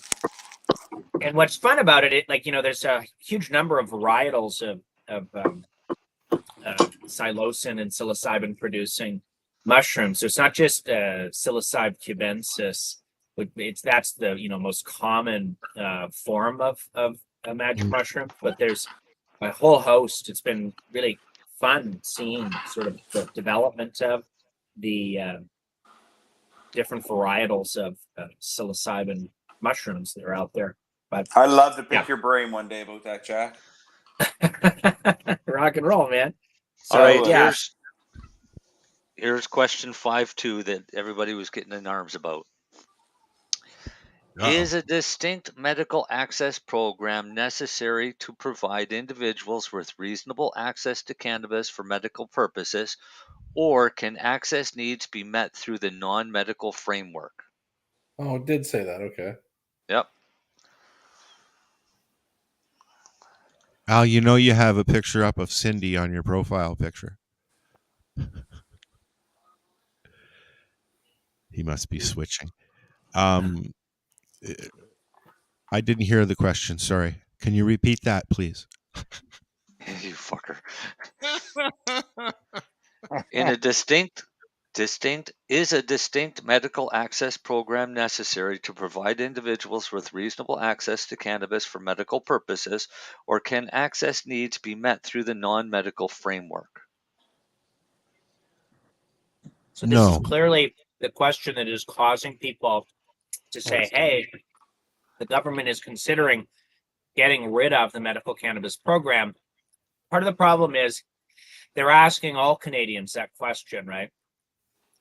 and what's fun about it, there's a huge number of varietals of psilocin and psilocybin-producing mushrooms. So it's not just Psilocybe cubensis. That's the most common form of a magic mushroom, but there's a whole host. It's been really fun seeing sort of the development of the different varietals of psilocybin mushrooms that are out there. But I'd love to pick your brain one day about that, Jack. Rock and roll, man. So, all right, here's question 5.2 that everybody was getting in arms about. Is a distinct medical access program necessary to provide individuals with reasonable access to cannabis for medical purposes, or can access needs be met through the non-medical framework? Oh, it did say that. Okay. Yep. Al, you have a picture up of Cindy on your profile picture. He must be switching. I didn't hear the question. Sorry. Can you repeat that, please? You fucker. In a distinct Is a distinct medical access program necessary to provide individuals with reasonable access to cannabis for medical purposes, or can access needs be met through the non-medical framework? So this is clearly the question that is causing people to say, hey, the government is considering getting rid of the medical cannabis program. Part of the problem is they're asking all Canadians that question, right?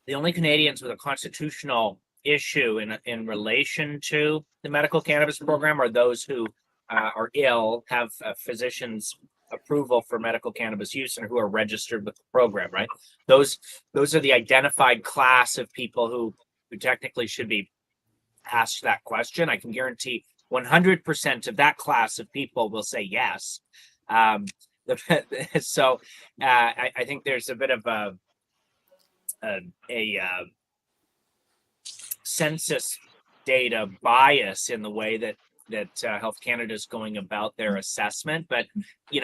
The only Canadians with a constitutional issue in relation to the medical cannabis program are those who are ill, have a physician's approval for medical cannabis use, and who are registered with the program, right? Those are the identified class of people who technically should be asked that question. I can guarantee 100% of that class of people will say yes. So I think there's a bit of a census data bias in the way that Health Canada is going about their assessment, but you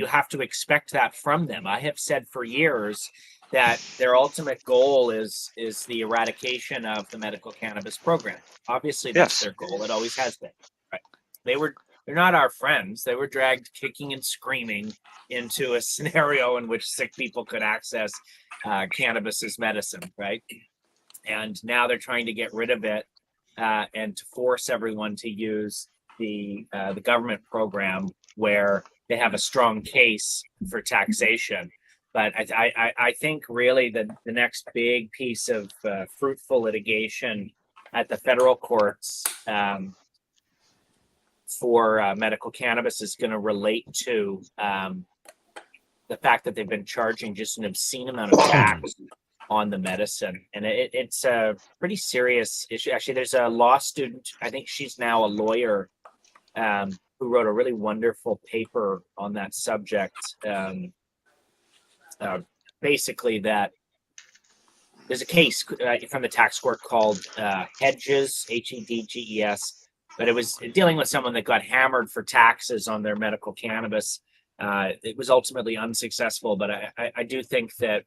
have to expect that from them. I have said for years that their ultimate goal is the eradication of the medical cannabis program. Obviously, that's their goal. It always has been. Right? They're not our friends. They were dragged kicking and screaming into a scenario in which sick people could access cannabis as medicine, right? And now they're trying to get rid of it and to force everyone to use the government program where they have a strong case for taxation. But I think really the next big piece of fruitful litigation at the federal courts for medical cannabis is going to relate to the fact that they've been charging just an obscene amount of tax on the medicine. And it's a pretty serious issue. Actually, there's a law student, I think she's now a lawyer, who wrote a really wonderful paper on that subject. Basically that there's a case from the tax court called Hedges, Hedges, but it was dealing with someone that got hammered for taxes on their medical cannabis. It was ultimately unsuccessful, but I do think that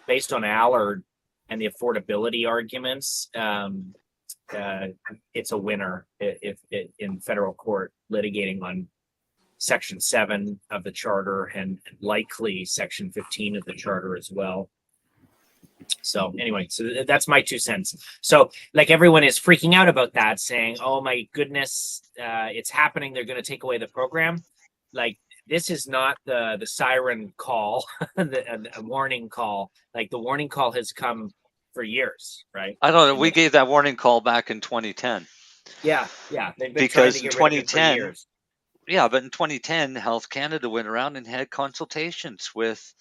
based on Allard and the affordability arguments, it's a winner if in federal court litigating on Section 7 of the Charter and likely Section 15 of the Charter as well. So anyway, so that's my 2 cents. So like everyone is freaking out about that, saying, oh my goodness, it's happening. They're going to take away the program. Like, this is not the siren call, a warning call. Like the warning call has come for years, right? I don't know. We gave that warning call back in 2010. Yeah. They've been because trying to get in rid of it for 2010, years. yeah, but in 2010, Health Canada went around and had consultations with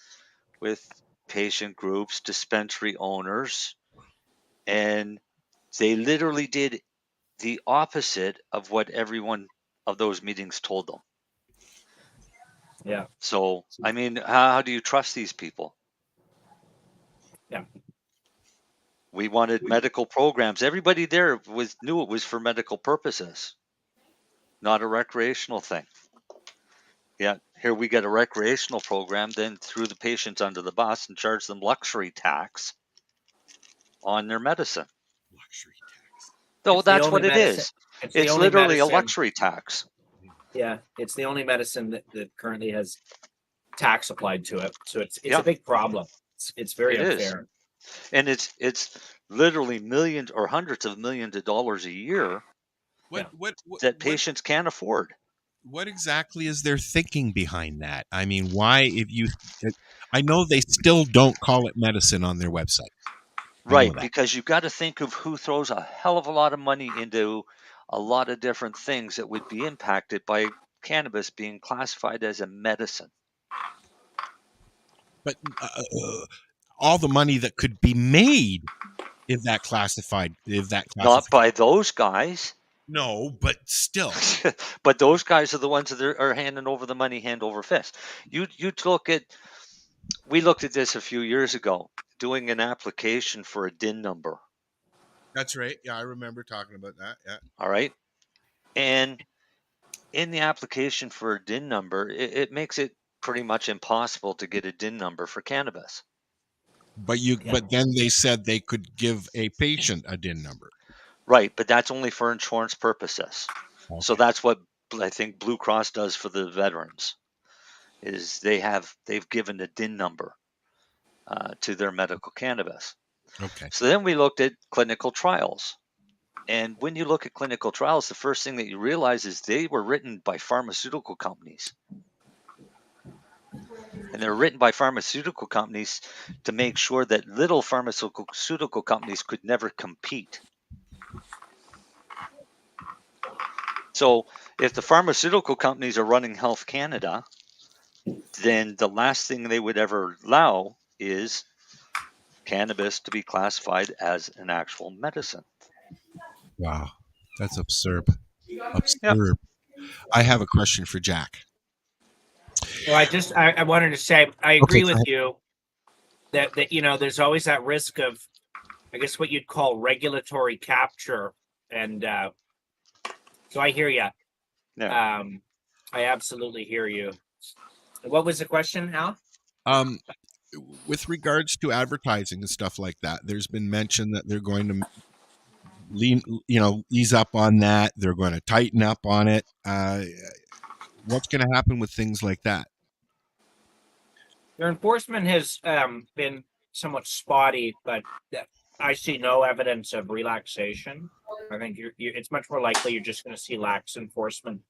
patient groups, dispensary owners, and they literally did the opposite of what everyone of those meetings told them. Yeah. So, I mean, how do you trust these people? Yeah. We wanted medical programs. Everybody there knew it was for medical purposes, not a recreational thing. Yeah, here we get a recreational program, then threw the patients under the bus and charged them luxury tax on their medicine. Luxury tax. So It's the that's only what it medicine- is. it's the It's only literally a medicine- luxury tax. Yeah, it's the only medicine that currently has tax applied to it. So it's Yeah. a big problem. It's very It is. unfair. And it's literally millions or hundreds of millions of dollars a year What that patients can't afford. What exactly is their thinking behind that? I mean, why, I know they still don't call it medicine on their website. I know Right, that. because you've got to think of who throws a hell of a lot of money into a lot of different things that would be impacted by cannabis being classified as a medicine. But all the money that could be made if that classified, Not by those guys. No, but still. But those guys are the ones that are handing over the money hand over fist. We looked at this a few years ago, doing an application for a DIN number. That's right. Yeah, I remember talking about that. Yeah. All right. And in the application for a DIN number, it makes it pretty much impossible to get a DIN number for cannabis. But then they said they could give a patient a DIN number. Right, but that's only for insurance purposes. Okay. So that's what I think Blue Cross does for the veterans. Is they've given a DIN number to their medical cannabis. Okay. So then we looked at clinical trials. And when you look at clinical trials, the first thing that you realize is they were written by pharmaceutical companies. And they're written by pharmaceutical companies to make sure that little pharmaceutical companies could never compete. So if the pharmaceutical companies are running Health Canada, then the last thing they would ever allow is cannabis to be classified as an actual medicine. Wow, that's absurd. Absurd. Yep. I have a question for Jack. Well, I wanted to say I agree with you that there's always that risk of, I guess, what you'd call regulatory capture, and so I hear you. Yeah. I absolutely hear you. What was the question, Hal? With regards to advertising and stuff like that, there's been mention that they're going to ease up on that. They're going to tighten up on it. What's going to happen with things like that? Their enforcement has been somewhat spotty, but I see no evidence of relaxation. I think it's much more likely you're just going to see lax enforcement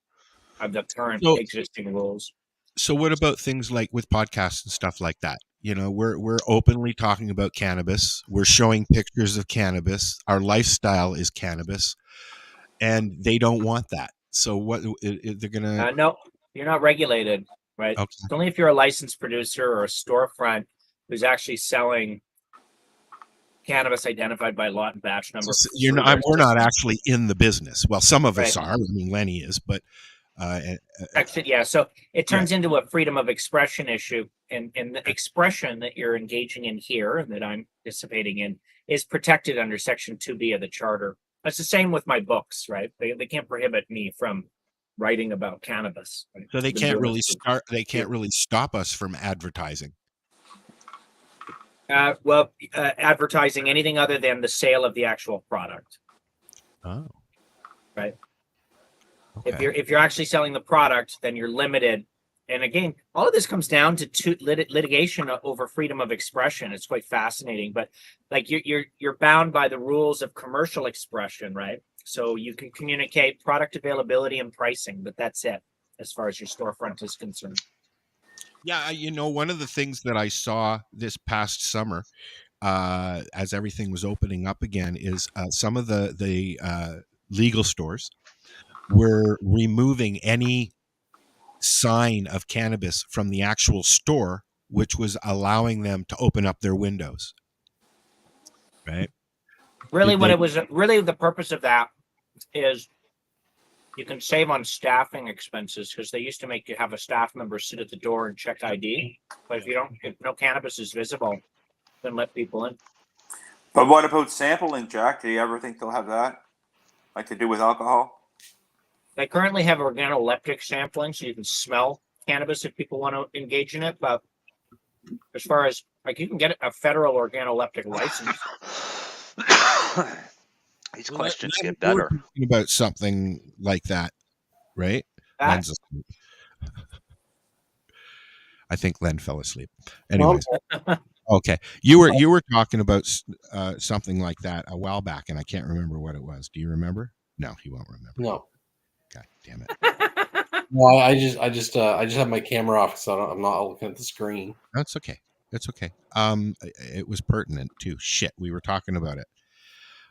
of the current existing rules. So what about things like with podcasts and stuff like that? We're openly talking about cannabis. We're showing pictures of cannabis. Our lifestyle is cannabis, and they don't want that. So what they're gonna? No, you're not regulated, right? Okay. It's only if you're a licensed producer or a storefront who's actually selling cannabis identified by lot and batch number. So we're not actually in the business. Well, some of us are. I mean, Lenny is, but. Actually, yeah. So it turns into a freedom of expression issue, and the expression that you're engaging in here and that I'm participating in is protected under Section 2B of the Charter. That's the same with my books, right? They can't prohibit me from writing about cannabis. Right? So they can't really start. They can't really stop us from advertising. Advertising anything other than the sale of the actual product. Oh, right. Okay. If you're actually selling the product, then you're limited. And again, all of this comes down to litigation over freedom of expression. It's quite fascinating, but like you're bound by the rules of commercial expression, right? So you can communicate product availability and pricing, but that's it as far as your storefront is concerned. Yeah, one of the things that I saw this past summer, as everything was opening up again, is some of the legal stores were removing any sign of cannabis from the actual store, which was allowing them to open up their windows. Right? Really, the purpose of that is you can save on staffing expenses, because they used to make you have a staff member sit at the door and check ID. But if no cannabis is visible, then let people in. But what about sampling, Jack? Do you ever think they'll have that, like they do with alcohol? They currently have organoleptic sampling, so you can smell cannabis if people want to engage in it. But as far as you can get a federal organoleptic license. These questions get better. We're talking about something like that, right? I think Len fell asleep. Anyways, okay. You were talking about something like that a while back, and I can't remember what it was. Do you remember? No, he won't remember. No. God damn it. No, I just have my camera off, so I'm not looking at the screen. That's okay. That's okay. It was pertinent too. Shit, we were talking about it.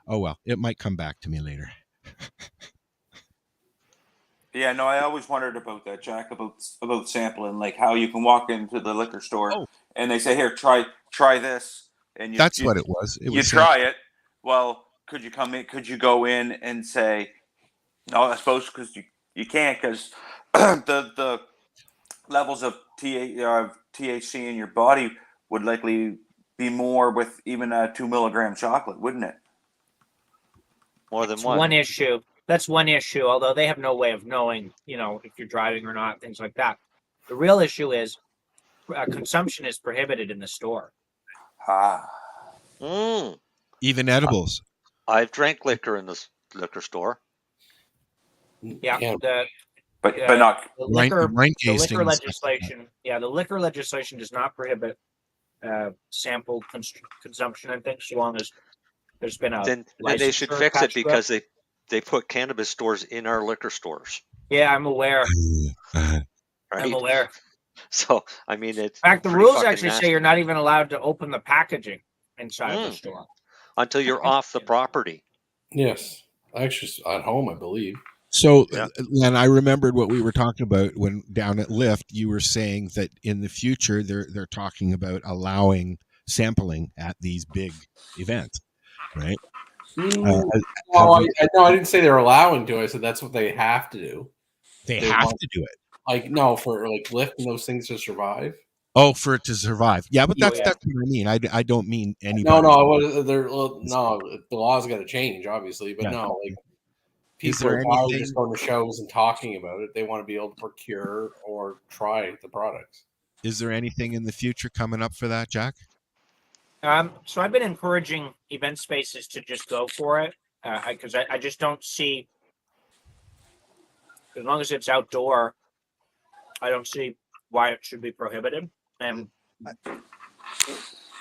Oh well, it might come back to me later. Yeah, no, I always wondered about that, Jack, about sampling, like how you can walk into the liquor store and they say, "Here, try this," and that's what it was. You try it. Well, could you come in? Could you go in and say, "No, I suppose because you can't, because the levels of THC in your body would likely be more with even a 2 milligram chocolate, wouldn't it?" More than That's one issue. That's one issue, although they have no way of knowing, if you're driving or not, things like that. The real issue is consumption is prohibited in the store. Even edibles. I've drank liquor in this liquor store. Yeah, but not the Wine- liquor, wine the liquor tasting and stuff like legislation. Yeah, the liquor legislation does not prohibit sample consumption. I think, so long as there's been a Then they should licensure fix it attached to because they put cannabis stores in our liquor stores. Yeah, I'm aware. Right? I'm aware. So I mean, it's In fact, the pretty rules fucking actually nasty. say you're not even allowed to open the packaging inside the store until you're off the property. Yes, actually, at home, I believe. So, Len, I remembered what we were talking about when down at Lyft. You were saying that in the future they're talking about allowing sampling at these big events, right? No, I didn't say they're allowing to. I said that's what they have to do. They have to do it. Like, no, for like Lyft and those things to survive. Oh, for it to survive. Yeah, but that's what I mean. I don't mean anybody. No, the laws got to change, obviously, but no, like people are just going to shows and talking about it. They want to be able to procure or try the products. Is there anything in the future coming up for that, Jack? So I've been encouraging event spaces to just go for it because I just don't see, as long as it's outdoor, I don't see why it should be prohibited. And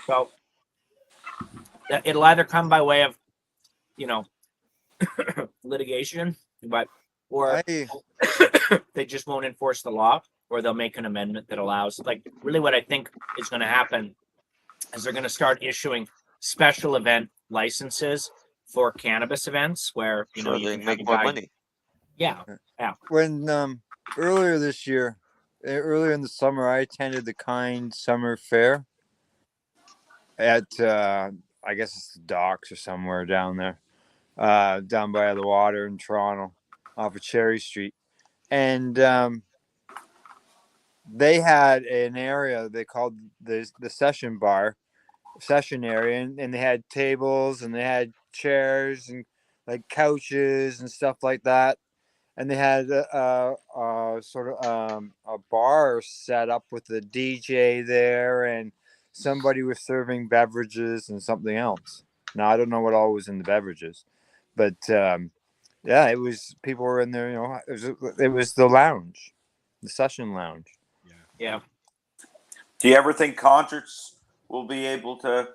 so it'll either come by way of, litigation, or they just won't enforce the law, or they'll make an amendment that allows. Like, really, what I think is going to happen is they're going to start issuing special event licenses for cannabis events, where you they can make more money. Yeah. When earlier this year, earlier in the summer, I attended the Kind Summer Fair at I guess it's the docks or somewhere down there, down by the water in Toronto, off of Cherry Street, and they had an area they called the session area, and they had tables and they had chairs and like couches and stuff like that. And they had a bar set up with a DJ there, and somebody was serving beverages and something else. Now, I don't know what all was in the beverages, but it was, people were in there, it was the lounge, the session lounge. Yeah. Do you ever think concerts will be able to,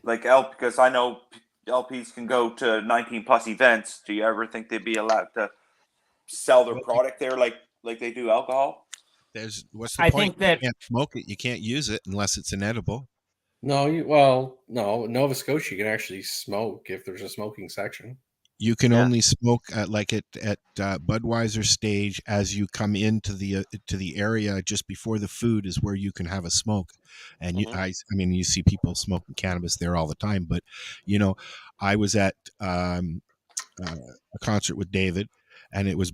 because I know LPs can go to 19 plus events. Do you ever think they'd be allowed to sell their product there like they do alcohol? What's the point? Think that you can't smoke it. You can't use it unless it's an edible. No, Nova Scotia, you can actually smoke if there's a smoking section. You can only smoke at Budweiser stage as you come into the area just before the food is where you can have a smoke. And you see people smoking cannabis there all the time. But I was at a concert with David, and it was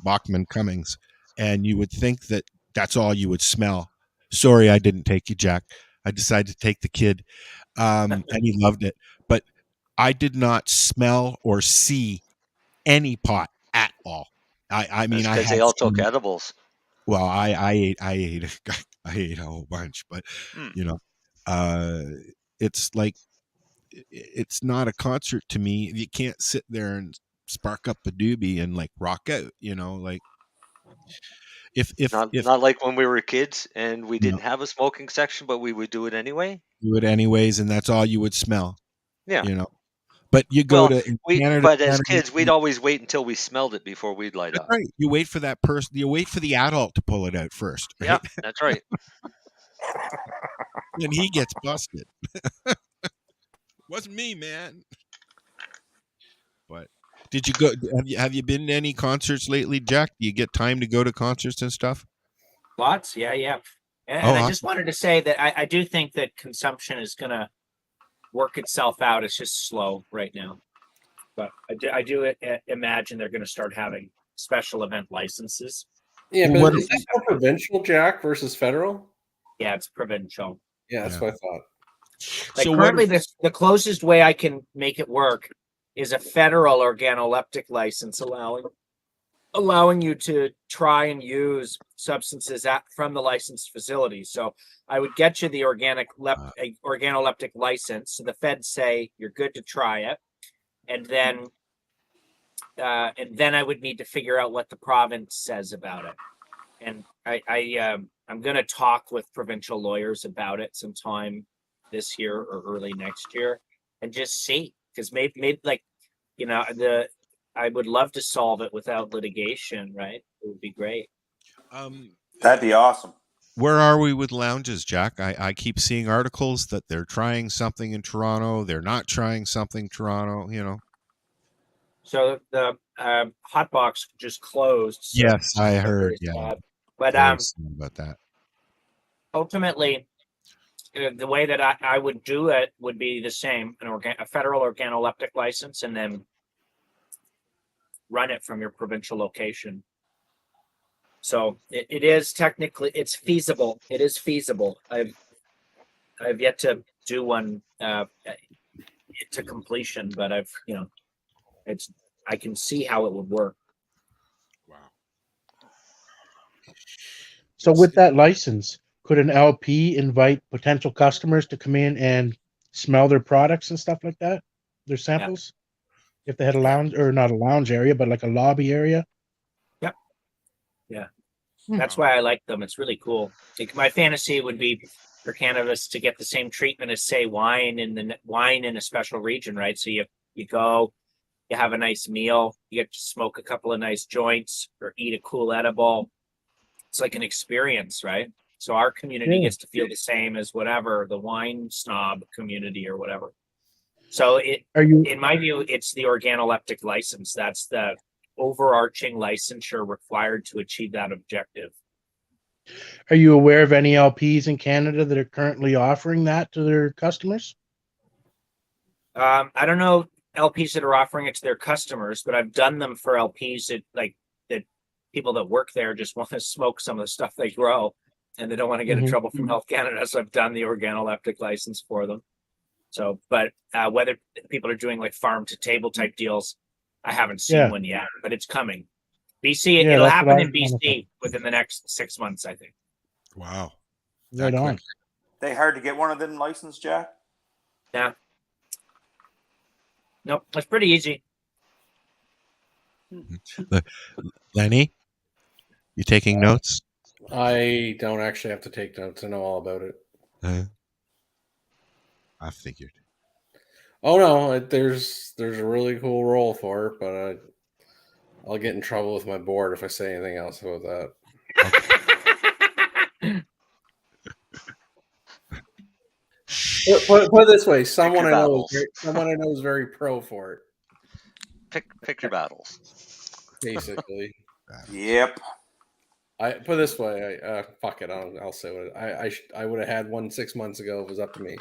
Bachman Cummings, and you would think that that's all you would smell. Sorry, I didn't take you, Jack. I decided to take the kid, and he loved it. But I did not smell or see any pot at all. I mean, because they all took edibles. Well, I ate a whole bunch, but it's like, it's not a concert to me. You can't sit there and spark up a doobie and rock out. Not like when we were kids and we didn't have a smoking section, but we would do it anyway. Do it anyways, and that's all you would smell. Yeah. But you go to Canada. But as kids, we'd always wait until we smelled it before we'd light up. Right. You wait for that person. You wait for the adult to pull it out first. Right? Yeah, that's right. And he gets busted. Wasn't me, man. But did you go? Have you been to any concerts lately, Jack? Do you get time to go to concerts and stuff? Lots, yeah. And I just wanted to say that I do think that consumption is going to work itself out. It's just slow right now, but I do imagine they're going to start having special event licenses. Yeah, but is this more provincial, Jack, versus federal? Yeah, it's provincial. Yeah, that's what I thought. So currently, the closest way I can make it work is a federal organoleptic license allowing allowing you to try and use substances from the licensed facility. So I would get you the organoleptic license. So the feds say you're good to try it, and then I would need to figure out what the province says about it. And I'm going to talk with provincial lawyers about it sometime this year or early next year, and just see, because maybe I would love to solve it without litigation, right? It would be great. That'd be awesome. Where are we with lounges, Jack? I keep seeing articles that they're trying something in Toronto. They're not trying something in Toronto, So the Hotbox just closed. So yes, I heard. Yeah. But about that. Ultimately, the way that I would do it would be the same: a federal organoleptic license, and then run it from your provincial location. So it is technically, it's feasible. It is feasible. I've yet to do one to completion, but I can see how it would work. Wow. So with that license, could an LP invite potential customers to come in and smell their products and stuff like that? Their samples? Yeah. If they had a lounge, or not a lounge area, but like a lobby area? Yep. Yeah. That's why I like them. It's really cool. My fantasy would be for cannabis to get the same treatment as, say, wine in a special region, right? So you go, you have a nice meal, you get to smoke a couple of nice joints or eat a cool edible. It's like an experience, right? So our community gets to feel the same as whatever the wine snob community or whatever. So in my view, it's the organoleptic license. That's the overarching licensure required to achieve that objective. Are you aware of any LPs in Canada that are currently offering that to their customers? I don't know LPs that are offering it to their customers, but I've done them for LPs that people that work there just want to smoke some of the stuff they grow, and they don't want to get in trouble from Health Canada. So I've done the organoleptic license for them. So, but whether people are doing like farm to table type deals, I haven't seen one yet, but it's coming. BC, it'll happen in BC within the next 6 months, I think. Wow. Right on. They hard to get one of them licensed, Jack? Yeah. Nope, it's pretty easy. Lenny, you taking notes? I don't actually have to take notes. I know all about it. I figured. Oh no, there's a really cool role for it, but I'll get in trouble with my board if I say anything else about that. Put it this way: someone I know is very pro for it. Pick your battles. Basically. Yep. I put it this way: fuck it. I'll say what I would have had one 6 months ago if it was up to me.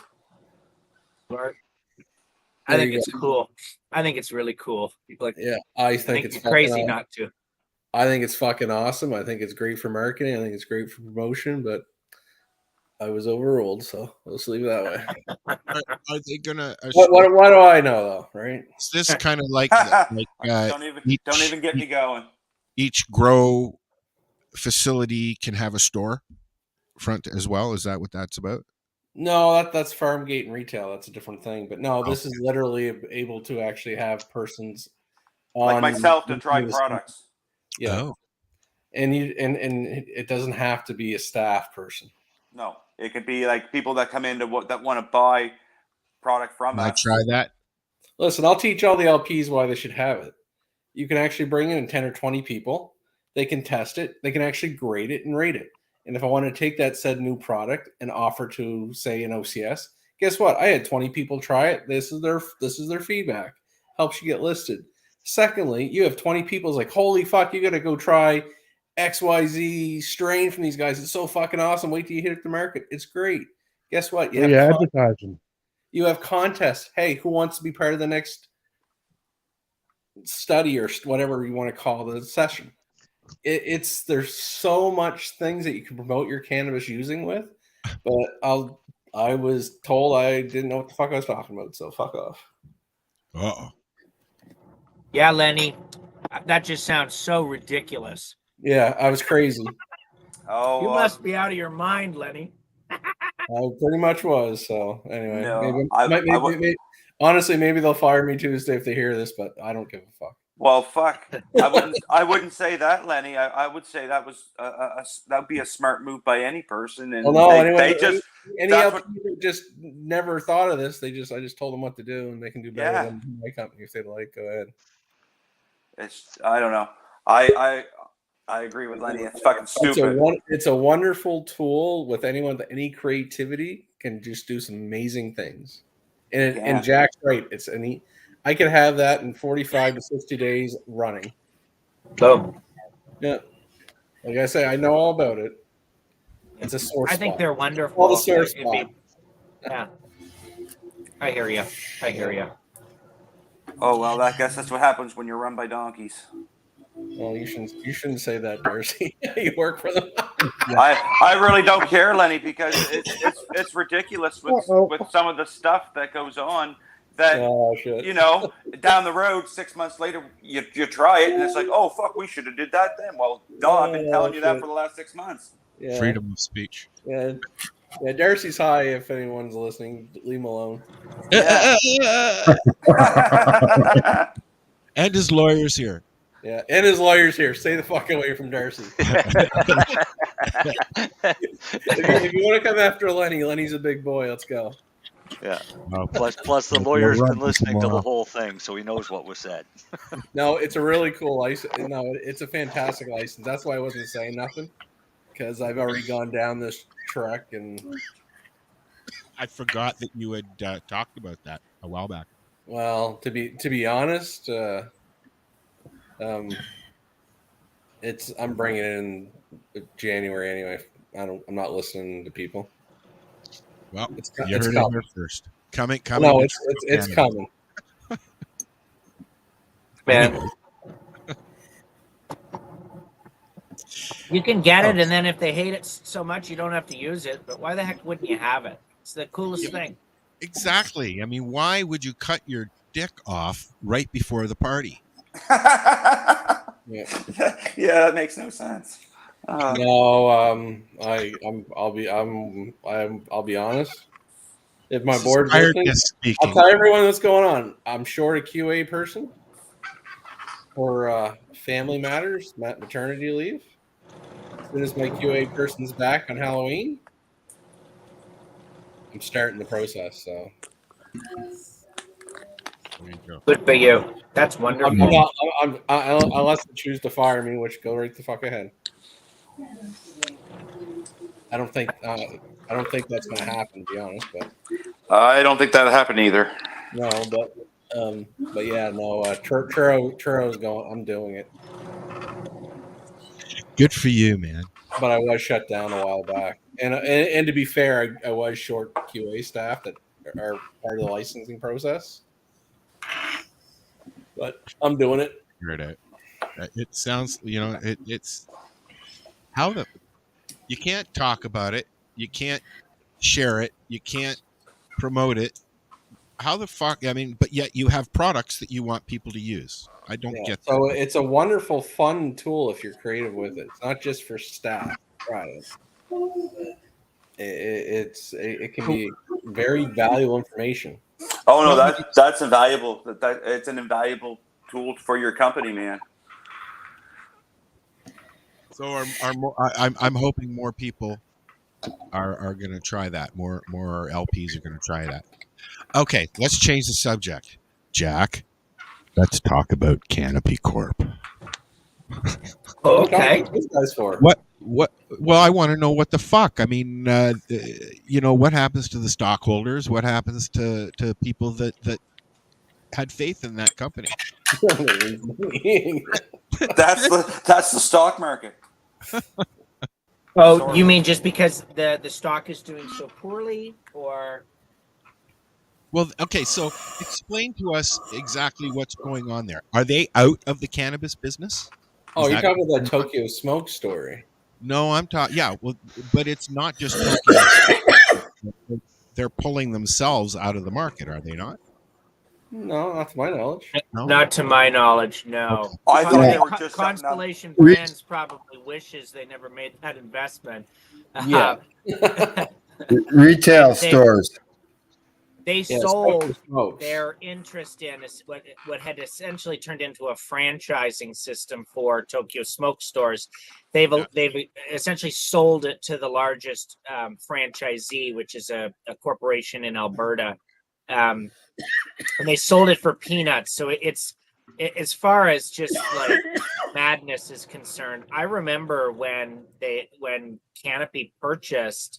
Right. I think it's cool. I think it's really cool. I think it's crazy not to. I think it's fucking awesome. I think it's great for marketing. I think it's great for promotion, but I was overruled, so let's leave it that way. Are they gonna? What do I know, though? Right? Is this kind of like don't even get me going. Each grow facility can have a store front as well. Is that what that's about? No, that's farm gate and retail. That's a different thing. But no, this is literally able to actually have persons like myself to try products. Yeah, and it doesn't have to be a staff person. No, it could be like people that come in that want to buy product from us. I try that. Listen, I'll teach all the LPs why they should have it. You can actually bring in 10 or 20 people. They can test it. They can actually grade it and rate it. And if I want to take that said new product and offer to, say, an OCS, guess what? I had 20 people try it. This is their feedback. Helps you get listed. Secondly, you have 20 people like, holy fuck, you got to go try XYZ strain from these guys. It's so fucking awesome. Wait till you hit the market. It's great. Guess what? You have advertising. You have contests. Hey, who wants to be part of the next study or whatever you want to call the session? There's so much things that you can promote your cannabis using with, but I was told I didn't know what the fuck I was talking about, so fuck off. Uh-oh. Yeah, Lenny, That just sounds so ridiculous. Yeah, I was crazy. Oh, You must be out of your mind, Lenny. I pretty much was. So anyway, No, honestly, maybe they'll fire me Tuesday if they hear this, but I don't give a fuck. well, fuck. I wouldn't say that, Lenny. I would say that was that would be a smart move by any person. And Well, no, they just any that's LP just never thought of this. I just told them what to do, and they can do better than my company if they like. Go ahead. I don't know. I agree with Lenny. It's fucking stupid. It's a wonderful tool with anyone with any creativity can just do some amazing things. And Jack's right. I could have that in 45 to 60 days running. Boom. Yeah. Like I say, I know all about it. It's a sore spot. I think they're wonderful. All the sore spot. Yeah. I hear you. Oh well, I guess that's what happens when you're run by donkeys. Well, you shouldn't say that, Darcy. You work for them. I really don't care, Lenny, because it's ridiculous with some of the stuff that goes on. That down the road, 6 months later, you try it, and it's like, oh fuck, we should have did that then. Well, I've been telling you that for the last 6 months. Yeah. Freedom of speech. Yeah, Darcy's high. If anyone's listening, leave him alone. Yeah. And his lawyer's here. Yeah, and his lawyer's here. Stay the fuck away from Darcy. If you want to come after Lenny's a big boy. Let's go. Yeah. Plus the lawyer's been listening to the whole thing, so he knows what was said. No, it's a really cool license. No, it's a fantastic license. That's why I wasn't saying nothing, because I've already gone down this track, and I forgot that you had talked about that a while back. Well, to be honest, I'm bringing it in January anyway. I'm not listeing to people. Well, you heard it here first. Coming. No, it's coming. Man. You can get it, and then if they hate it so much, you don't have to use it. But why the heck wouldn't you have it? It's the coolest thing. Exactly. I mean, why would you cut your dick off right before the party? Yeah, that makes no sense. No, I'll be honest. If my board's listening, I'll tell everyone what's going on. I'm short a QA person for family matters, maternity leave. As soon as my QA person's back on Halloween, I'm starting the process. So good for you. That's wonderful. Unless they choose to fire me, which go right the fuck ahead. I don't think that's going to happen, to be honest. But I don't think that'll happen either. No, but yeah, no. Churro's going. I'm doing it. Good for you, man. But I was shut down a while back, and to be fair, I was short QA staff that are part of the licensing process. But I'm doing it. Right. It sounds, it's how you can't talk about it, you can't share it, you can't promote it. How the fuck? I mean, but yet you have products that you want people to use. I don't get that. So it's a wonderful, fun tool if you're creative with it. It's not just for staff. Right. It can be very valuable information. Oh no, that's invaluable. It's an invaluable tool for your company, man. So I'm hoping more people are going to try that. More LPs are going to try that. Okay, let's change the subject. Jack, let's talk about Canopy Corp. Okay. What guys for? What? Well, I want to know what the fuck. I mean, what happens to the stockholders? What happens to people that had faith in that company? That's the stock market. Oh, sorry. You mean just because the stock is doing so poorly, or? Well, okay. So explain to us exactly what's going on there. Are they out of the cannabis business? Oh, you're talking about that Tokyo Smoke story. No, I'm talking. Yeah, well, but it's not just Tokyo. They're pulling themselves out of the market, are they not? No, not to my knowledge. No? Not to my knowledge, no. I thought they were just something Constellation Brands probably wishes they never made that investment. Yeah. Retail stores. They Yeah, sold smokes. their interest in what had essentially turned into a franchising system for Tokyo Smoke stores. They've essentially sold it to the largest franchisee, which is a corporation in Alberta, and they sold it for peanuts. So it's as far as just like madness is concerned. I remember when Canopy purchased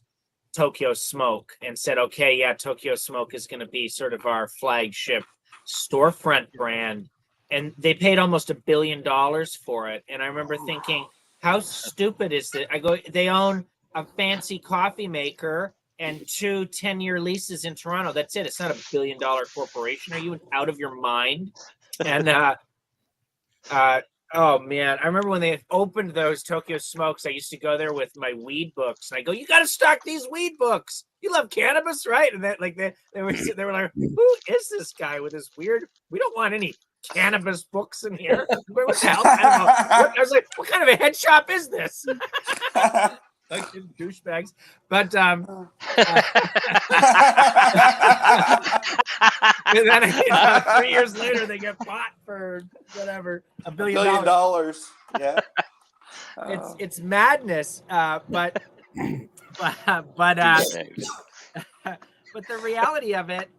Tokyo Smoke and said, okay, yeah, Tokyo Smoke is going to be sort of our flagship storefront brand. And they paid almost $1 billion for it. And I remember thinking, how stupid is that? I go, they own a fancy coffee maker and 2 10-year leases in Toronto. That's it. It's not $1 billion corporation. Are you out of your mind? And oh man, I remember when they opened those Tokyo Smokes, I used to go there with my weed books. And I go, you got to stock these weed books. You love cannabis, right? And that, like they were like, who is this guy with this weird? We don't want any cannabis books in here. What the hell? I don't know. I was like, what kind of a head shop is this? Like douchebags, but and then 3 years later they get bought for whatever $1 billion. Yeah, it's madness. But the reality of it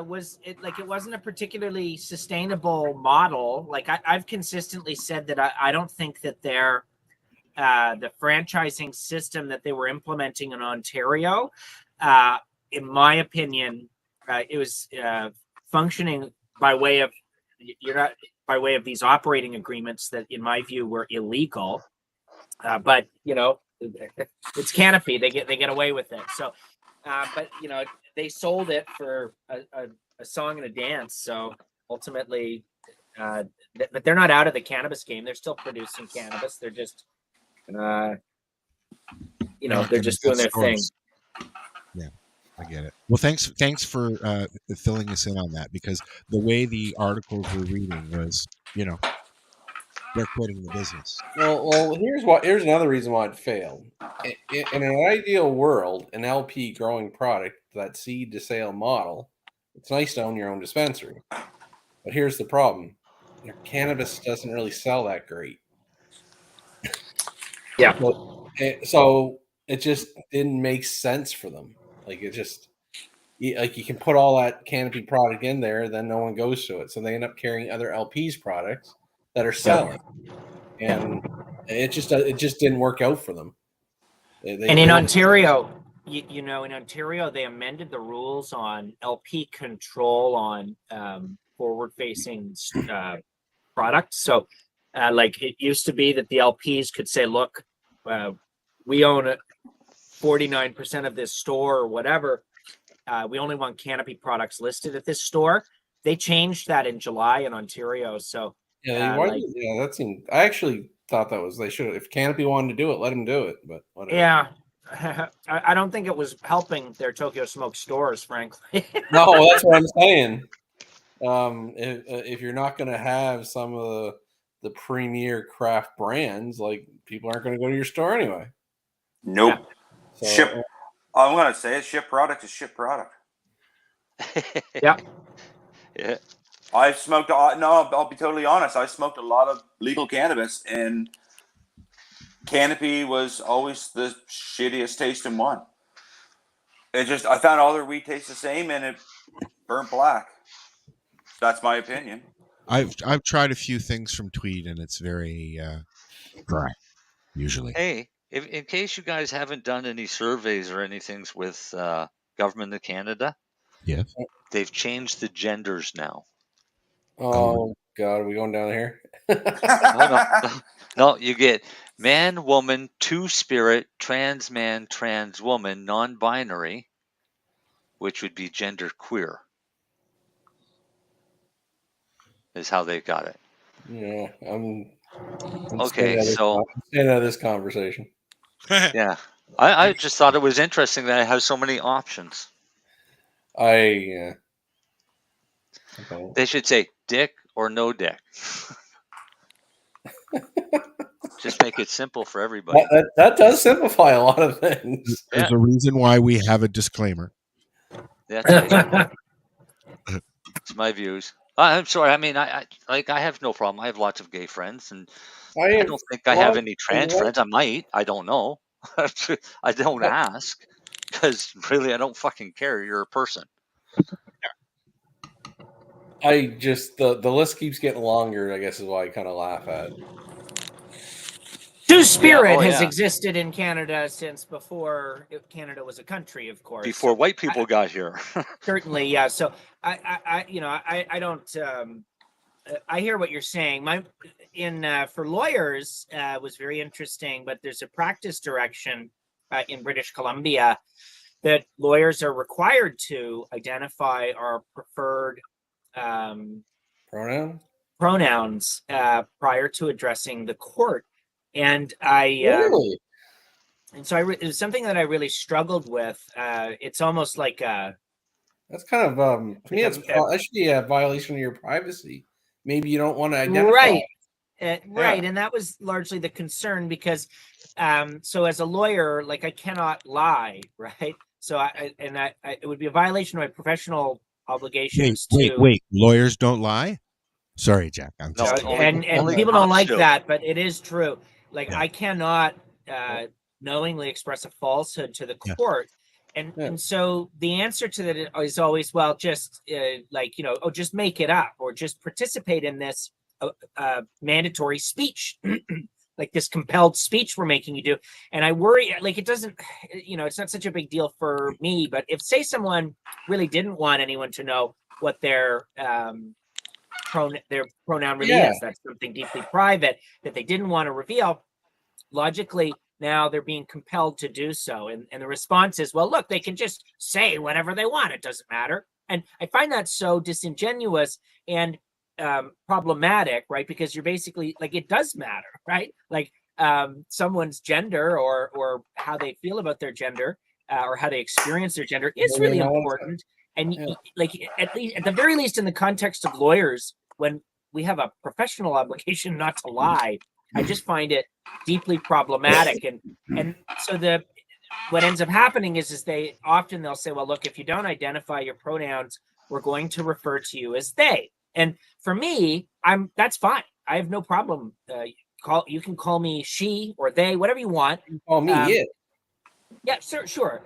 was it wasn't a particularly sustainable model. Like I've consistently said that I don't think that the franchising system that they were implementing in Ontario, in my opinion, it was functioning by way of these operating agreements that, in my view, were illegal. But it's Canopy; they get away with it. So, but they sold it for a song and a dance. So ultimately, but they're not out of the cannabis game. They're still producing cannabis. They're just they're just doing their thing. Yeah, I get it. Well, thanks for filling us in on that, because the way the articles were reading was, they're quitting the business. Well, here's another reason why it failed. In an ideal world, an LP growing product, that seed to sale model, it's nice to own your own dispensary. But here's the problem: your cannabis doesn't really sell that great. Yeah. So it just didn't make sense for them. Like it just, like you can put all that Canopy product in there, then no one goes to it. So they end up carrying other LPs products that are selling, and it just didn't work out for them. In Ontario, in Ontario, they amended the rules on LP control on forward-facing products. So. Like it used to be that the LPs could say, look, we own 49% of this store or whatever. We only want Canopy products listed at this store. They changed that in July in Ontario. So that seemed. I actually thought that was they should. If Canopy wanted to do it, let them do it. But whatever. Yeah, I don't think it was helping their Tokyo Smoke stores, frankly. No, that's what I'm saying. If you're not going to have some of the premier craft brands, like people aren't going to go to your store anyway. Nope. So, ship. I'm going to say it. Ship product is ship product. Yeah. Yeah. I've smoked. No, I'll be totally honest. I smoked a lot of legal cannabis, and Canopy was always the shittiest tasting one. It just, I found all their weed tastes the same, and it burnt black. That's my opinion. I've tried a few things from Tweed, and it's very dry, usually. Hey, in case you guys haven't done any surveys or anything with government of Canada, yes, they've changed the genders now. Oh God, are we going down here? No, you get man, woman, two-spirit, trans man, trans woman, non-binary, which would be gender queer. Is how they got it. Yeah, I'm okay. So I'm staying out of this conversation. Yeah, I just thought it was interesting that it has so many options. Yeah. Okay. They should say dick or no dick. Just make it simple for everybody. That does simplify a lot of things. There's a reason why we have a disclaimer. That's right. It's my views. I'm sorry. I mean, I have no problem. I have lots of gay friends, and I don't think I have any trans friends. I might. I don't know. I don't ask because really, I don't fucking care. You're a person. I just the list keeps getting longer. I guess is why I kind of laugh at. Two-spirit has existed in Canada since before Canada was a country, of course. Before white people got here. Certainly, yeah. So I don't. I hear what you're saying. For lawyers was very interesting, but there's a practice direction in British Columbia that lawyers are required to identify our preferred pronouns prior to addressing the court. And Really? And so it was something that I really struggled with. It's almost like that's kind of to me. That should be a violation of your privacy. Maybe you don't want to identify. Right. Right, and that was largely the concern because, so as a lawyer, like I cannot lie, right? So it would be a violation of my professional obligations. Wait! Lawyers don't lie. Sorry, Jack. I'm just and people don't like that, but it is true. Like I cannot knowingly express a falsehood to the court. And so the answer to that is always, well, just just make it up or just participate in this mandatory speech, like this compelled speech we're making you do. And I worry, like it doesn't, it's not such a big deal for me, but if say someone really didn't want anyone to know what their pronoun really is, that's something deeply private that they didn't want to reveal, logically, now they're being compelled to do so. And the response is, well, look, they can just say whatever they want. It doesn't matter. And I find that so disingenuous and problematic, right? Because you're basically like, it does matter, right? Like someone's gender or how they feel about their gender or how they experience their gender is really important. And like, at the very least in the context of lawyers, when we have a professional obligation not to lie, I just find it deeply problematic. And so what ends up happening is they'll say, well, look, if you don't identify your pronouns, we're going to refer to you as they. And for me, that's fine. I have no problem. You can call me she or they, whatever you want. You call me it. Yeah, sure.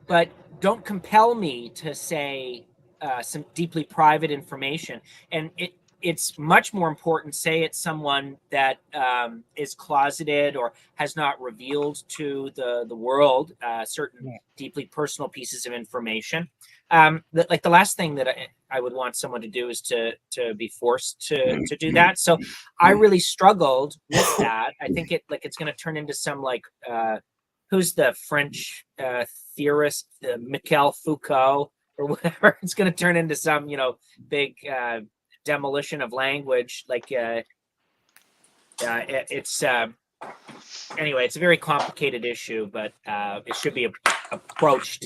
But don't compel me to say some deeply private information. And it's much more important, say it's someone that is closeted or has not revealed to the world certain deeply personal pieces of information. Like the last thing that I would want someone to do is to be forced to do that. So I really struggled with that. I think it's going to turn into some who's the French theorist, Michel Foucault or whatever. It's going to turn into some big demolition of language. Anyway, it's a very complicated issue, but it should be approached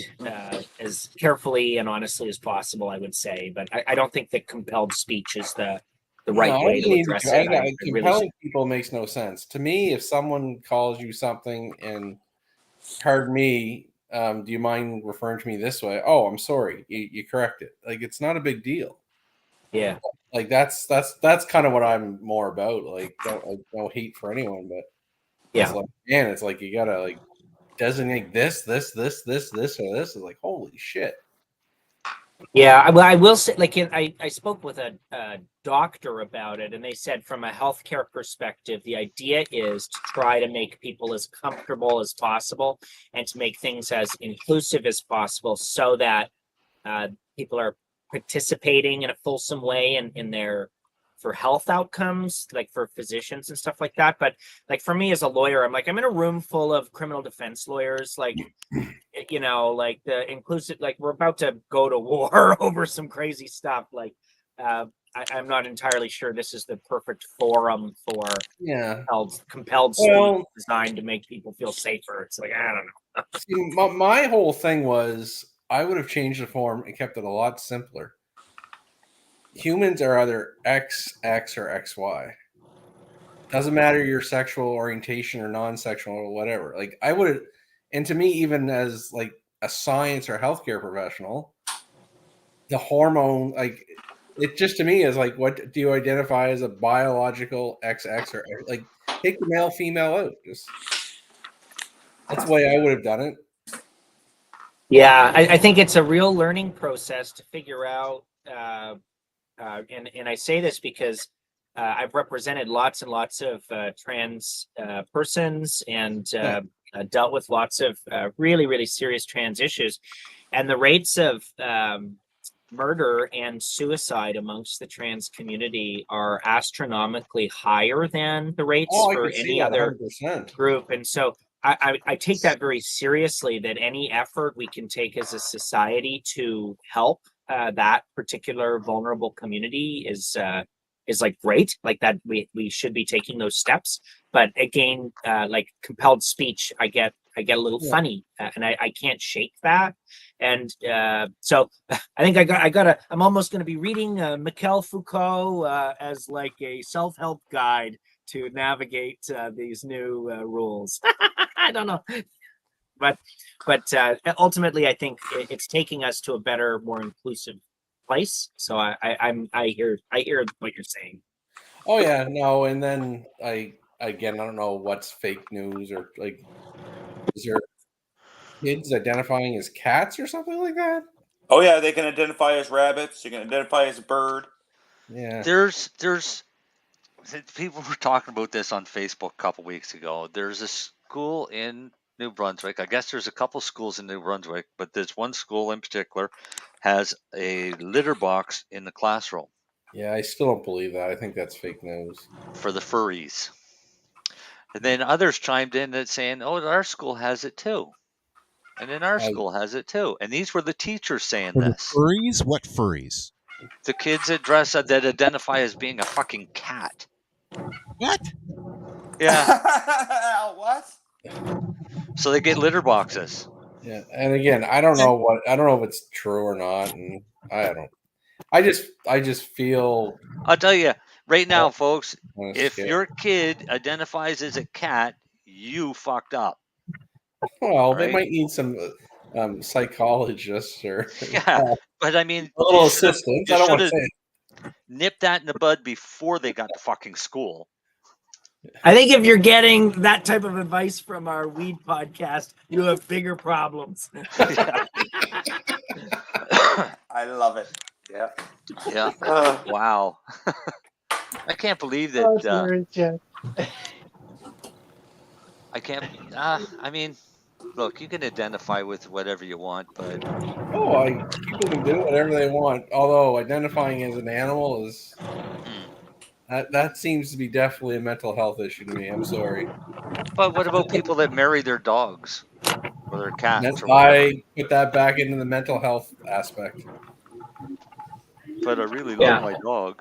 as carefully and honestly as possible, I would say. But I don't think that compelled speech is the right way to address it. Compelling people makes no sense to me. If someone calls you something and pardon me, do you mind referring to me this way? Oh, I'm sorry. You correct it. Like it's not a big deal. Yeah. Like that's kind of what I'm more about. Like no hate for anyone, but it's like you gotta designate this or this. Is like holy shit. Yeah, well, I will say, I spoke with a doctor about it, and they said from a healthcare perspective, the idea is to try to make people as comfortable as possible and to make things as inclusive as possible so that people are participating in a fulsome way in their for health outcomes, like for physicians and stuff like that. But like for me as a lawyer, I'm in a room full of criminal defense lawyers, the inclusive, we're about to go to war over some crazy stuff. I'm not entirely sure this is the perfect forum for compelled speech designed to make people feel safer. It's like, I don't know. See, my whole thing was I would have changed the form and kept it a lot simpler. humans are either XX or XY. Doesn't matter your sexual orientation or non-sexual or whatever. Like I would, and to me, even as like a science or healthcare professional, the hormone, like it just to me is like, what do you identify as a biological XX or like take the male female out? Just that's the way I would have done it. Yeah, I think it's a real learning process to figure out, and I say this because I've represented lots and lots of trans persons and dealt with lots of really, really serious trans issues. And the rates of murder and suicide amongst the trans community are astronomically higher than the rates for any other 100%. group. And so I take that very seriously, that any effort we can take as a society to help that particular vulnerable community is like great, like that we should be taking those steps. But again, like compelled speech, I get a little funny, and I can't shake that. And so I think I'm almost going to be reading Michel Foucault as like a self-help guide to navigate these new rules. I don't know, but ultimately, I think it's taking us to a better, more inclusive place. So I hear what you're saying. Oh yeah, no, and then I don't know what's fake news or like, is there kids identifying as cats or something like that? Oh yeah, they can identify as rabbits. You can identify as a bird. Yeah. There's people were talking about this on Facebook a couple weeks ago. There's a school in New Brunswick. I guess there's a couple schools in New Brunswick, but there's one school in particular has a litter box in the classroom. Yeah, I still don't believe that. I think that's fake news. For the furries. And then others chimed in that saying, oh, our school has it too. And then our school has it too. And these were the teachers saying For the this. furries? What furries? The kids that identify as being a fucking cat. What? Yeah. What? So they get litter boxes. Yeah, and again, I don't know if it's true or not, and I just feel. I'll tell you right now, folks. If your kid identifies as a cat, you fucked up. Well, they might need some psychologists or but I mean, a little assistance. I don't want to say. Nip that in the bud before they got to fucking school. I think if you're getting that type of advice from our weed podcast, you have bigger problems. I love it. Yeah. Yeah. Wow. I can't believe that. I can't. I mean, look, you can identify with whatever you want, but people can do whatever they want. Although identifying as an animal is that seems to be definitely a mental health issue to me. I'm sorry. But what about people that marry their dogs or their cats? I put that back into the mental health aspect. But I really love my dog.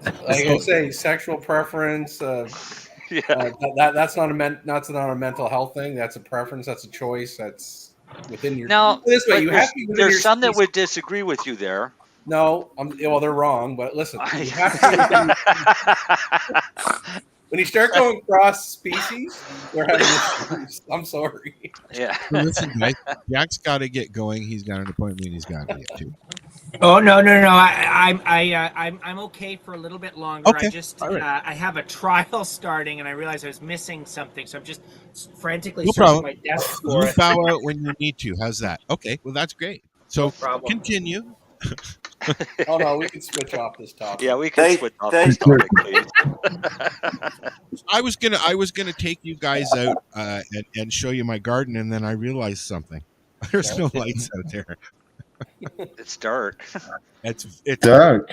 Like I say, sexual preference. That's not a mental health thing. That's a preference. That's a choice. That's within your. Now, this way, you have to be within there's your some that would disagree with you there. No, well, they're wrong. But listen, you have to when you start going cross species, we're having issues. I'm sorry. Yeah. Listen, guys, Jack's got to get going. He's got an appointment. He's got to get to. Oh no! I'm okay for a little bit longer. Okay. I just I have a trial starting, and I realized I was missing something, so I'm just frantically searching my desk for You it. bow out when you need to. How's that? Okay. Well, that's great. So continue. Oh no, we can switch off this topic. Yeah, we can switch off this topic, please. I was gonna take you guys out and show you my garden, and then I realized something. There's no lights out there. It's dark. It's dark.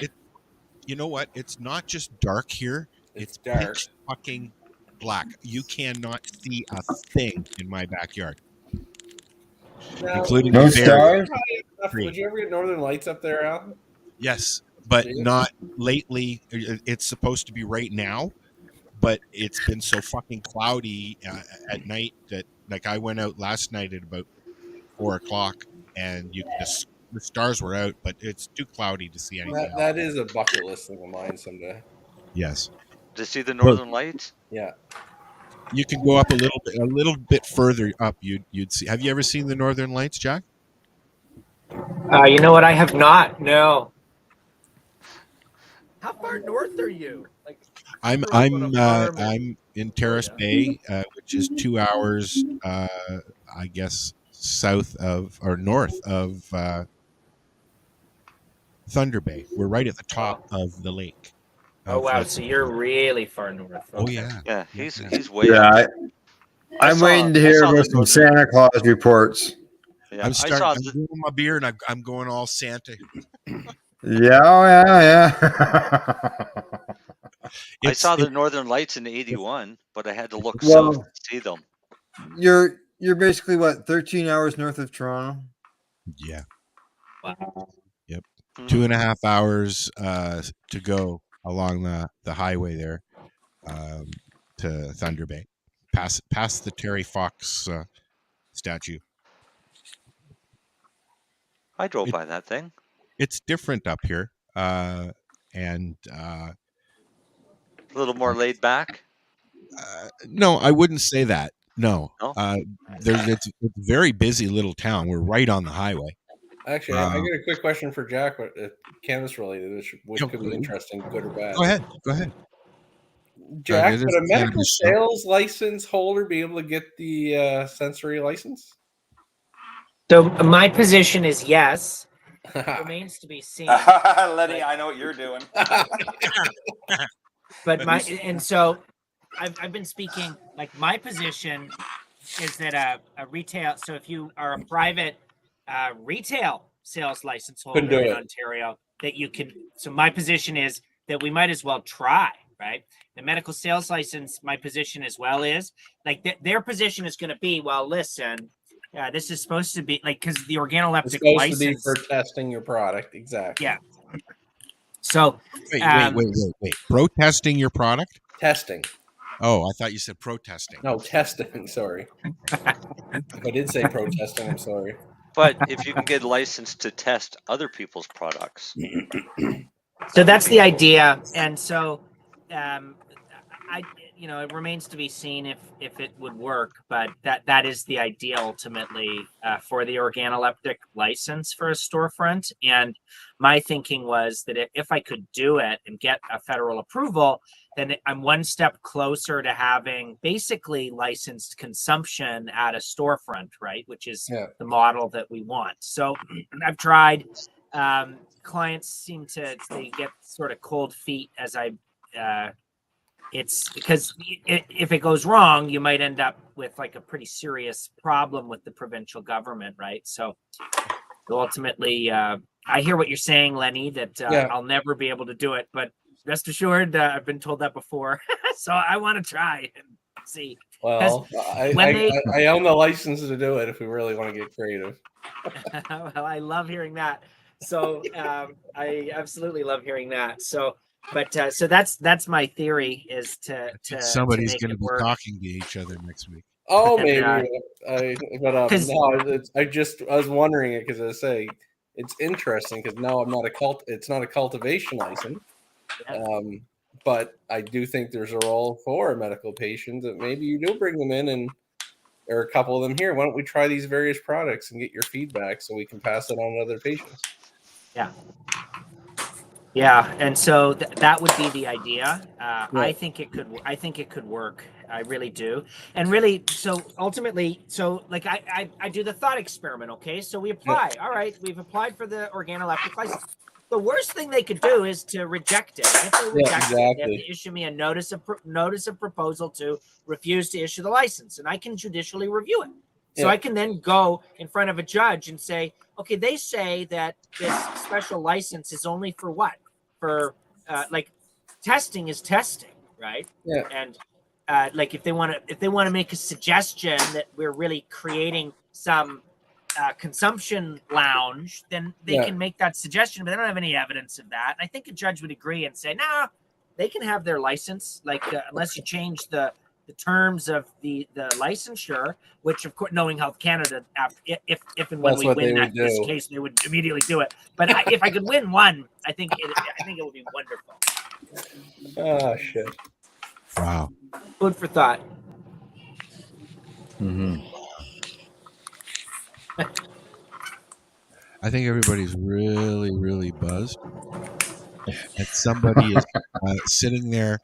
You know what? It's not just dark here. It's dark. Pitch fucking black. You cannot see a thing in my backyard, including no the stars. Would you ever get northern lights up there, Al? Yes, but not lately. It's supposed to be right now, but it's been so fucking cloudy at night that, like, I went out last night at about 4:00, and you just the stars were out, but it's too cloudy to see anything. That is a bucket list thing of mine someday. Yes. To see the Northern Lights? Yeah. You can go up a little bit further up. You'd see. Have you ever seen the Northern Lights, Jack? You know what? I have not. No. How far north are you? Like, I'm in Terrace Bay, which is 2 hours, I guess, south of or north of Thunder Bay. We're right at the top of the lake. Oh wow! So you're really far north. Okay. Oh yeah. Yeah, he's way. Yeah, I'm waiting to hear about some Santa Claus reports. Yeah, I'm doing my beer and I'm going all Santa. Yeah. I saw the Northern Lights in '81, but I had to look south to see them. You're basically what, 13 hours north of Toronto? Yeah. Wow. Yep. 2.5 hours to go along the highway there to Thunder Bay, past the Terry Fox statue. I drove by that thing. It's different up here, and a little more laid back. No, I wouldn't say that. No, it's a very busy little town. We're right on the highway. Actually, I got a quick question for Jack, canvas related, which could be interesting, good or bad. Go ahead. Jack, would a medical sales license holder be able to get the sensory license? So my position is yes. Remains to be seen. Letty, I know what you're doing. But I've been speaking, like, my position is that a retail, so if you are a private retail sales license holder in Ontario, that you can, so my position is that we might as well try, right? The medical sales license, my position as well is, like, their position is going to be, well, listen, this is supposed to be, like, because the organoleptic license. To be for testing your product, exactly. Yeah. So. Wait. Protesting your product? Testing. Oh, I thought you said protesting. No, testing. Sorry. I did say protesting. I'm sorry. But if you can get licensed to test other people's products. So that's the idea. And so, it remains to be seen if it would work, but that is the idea ultimately for the organoleptic license for a storefront. And my thinking was that if I could do it and get a federal approval, then I'm one step closer to having basically licensed consumption at a storefront, right? Which is the model that we want. So I've tried. Clients seem they get sort of cold feet as it's because if it goes wrong, you might end up with like a pretty serious problem with the provincial government, right? So ultimately, I hear what you're saying, Lenny, that I'll never be able to do it, but rest assured, I've been told that before. So I want to try and see. Well, I own the license to do it if we really want to get creative. Well, I love hearing that. So I absolutely love hearing that. So, but so that's my theory is to somebody's going to be talking to each other next week. Oh, maybe. I was wondering it because I say it's interesting because now I'm not it's not a cultivation license. But I do think there's a role for medical patients that maybe you do bring them in or a couple of them here. Why don't we try these various products and get your feedback so we can pass it on to other patients? Yeah. And so that would be the idea. I think it could work. I really do. And really, so ultimately, like I do the thought experiment. Okay. So we apply. All right. We've applied for the organoleptic license. The worst thing they could do is to reject it. If they reject it, they have to issue me a notice of proposal to refuse to issue the license, and I can judicially review it. So I can then go in front of a judge and say, okay, they say that this special license is only for what? For like testing is testing, right? Yeah. And like if they want to make a suggestion that we're really creating some consumption lounge, then they can make that suggestion, but they don't have any evidence of that. And I think a judge would agree and say, nah, they can have their license, like unless you change the the terms of the licensure, which of course, knowing Health Canada, if and when That's we what win they that would this do. case, they would immediately do it. But if I could win one, I think it would be wonderful. Oh shit! Wow. Food for thought. Mm-hmm. I think everybody's really, really buzzed. And somebody is sitting there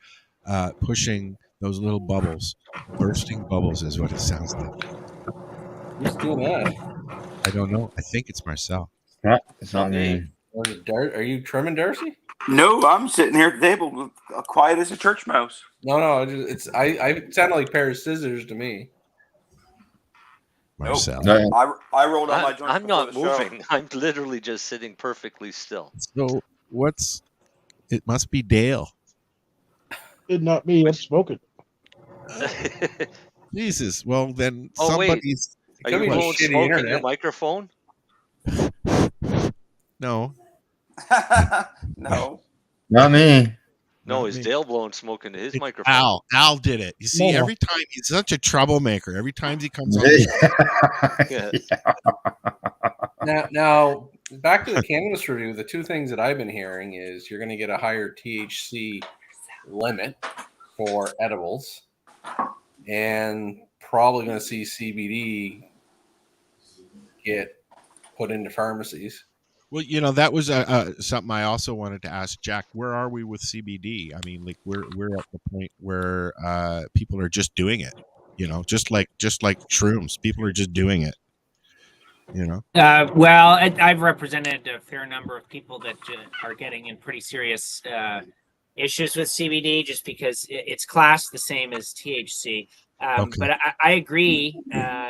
pushing those little bubbles. Bursting bubbles is what it sounds like. Who's doing that? I don't know. I think it's Marcel. It's not me. Are you trimming Darcy? No, I'm sitting here at the table, quiet as a church mouse. No. It sounded like a pair of scissors to me. Marcel. Nope. I rolled out my joints. I'm not before the show. moving. I'm literally just sitting perfectly still. So it must be Dale. It's not me. I'm smoking. Jesus. Well, then Oh, wait. somebody's. Are you blowing shitty smoke in internet. your microphone? No. No. Not me. No, is Dale blowing smoke into his microphone? Al did it. You see, No. every time he's such a troublemaker. Every time he comes on. Yeah. Now, back to the cannabis review. The two things that I've been hearing is you're going to get a higher THC limit for edibles, and probably going to see CBD get put into pharmacies. Well, that was something I also wanted to ask Jack. Where are we with CBD? I mean, like we're at the point where people are just doing it. Just like shrooms, people are just doing it. Well, I've represented a fair number of people that are getting in pretty serious issues with CBD just because it's classed the same as THC. Okay. But I agree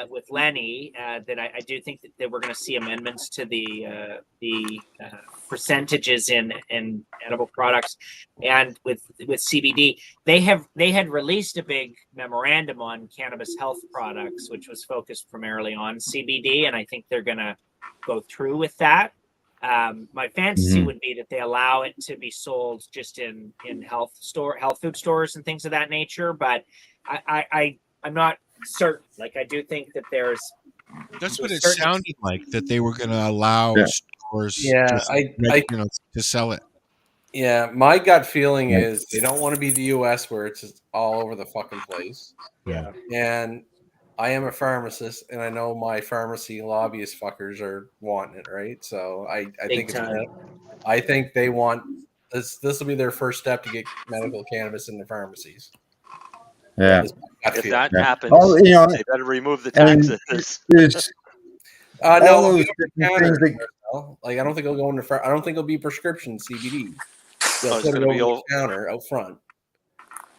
with Lenny that I do think that we're going to see amendments to the percentages in edible products, and with CBD, they had released a big memorandum on cannabis health products, which was focused primarily on CBD, and I think they're going to go through with that. My fantasy would be that they allow it to be sold just in health food stores and things of that nature, but I'm not certain. Like, I do think that that's what it sounded like, that they were going to allow stores to sell it. Yeah, my gut feeling is they don't want to be the U.S. where it's all over the fucking place. Yeah. And I am a pharmacist, and I know my pharmacy lobbyist fuckers are wanting it, right? So I think they want this. This will be their first step to get medical cannabis in the pharmacies. Yeah. If that happens, they better remove the taxes. No, I don't think it'll go into. I don't think it'll be prescription CBD. They'll put it over the counter out front.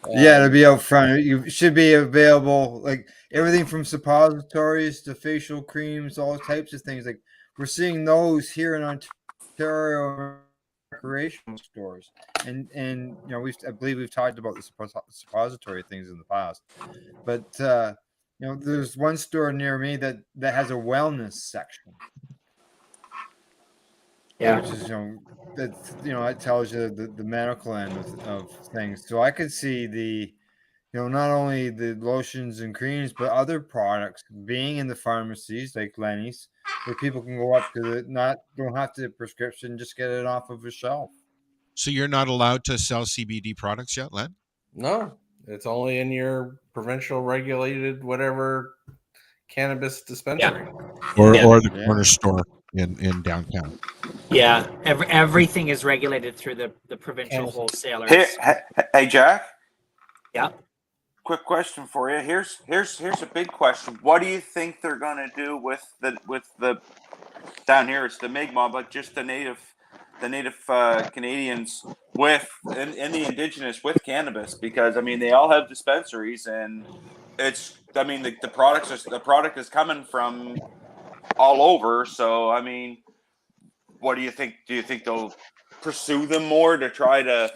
Yeah, it'll be out front. You should be available, like everything from suppositories to facial creams, all types of things. Like we're seeing those here in Ontario recreational stores, and I believe we've talked about the suppository things in the past, but there's one store near me that has a wellness section. Yeah, which is it tells you the medical end of things. So I could see the not only the lotions and creams but other products being in the pharmacies like Lenny's, where people can go up to don't have to prescription, just get it off of a shelf. So you're not allowed to sell CBD products yet, Len? No, it's only in your provincial regulated whatever cannabis dispensary or the corner store in downtown. Yeah, everything is regulated through the provincial wholesalers. Hey, Jack. Yeah. Quick question for you. Here's a big question. What do you think they're gonna do with the down here? It's the Mi'kmaq, but just the native Canadians in the indigenous with cannabis, because I mean they all have dispensaries, and the product is coming from all over. So I mean, what do you think? Do you think they'll pursue them more to try to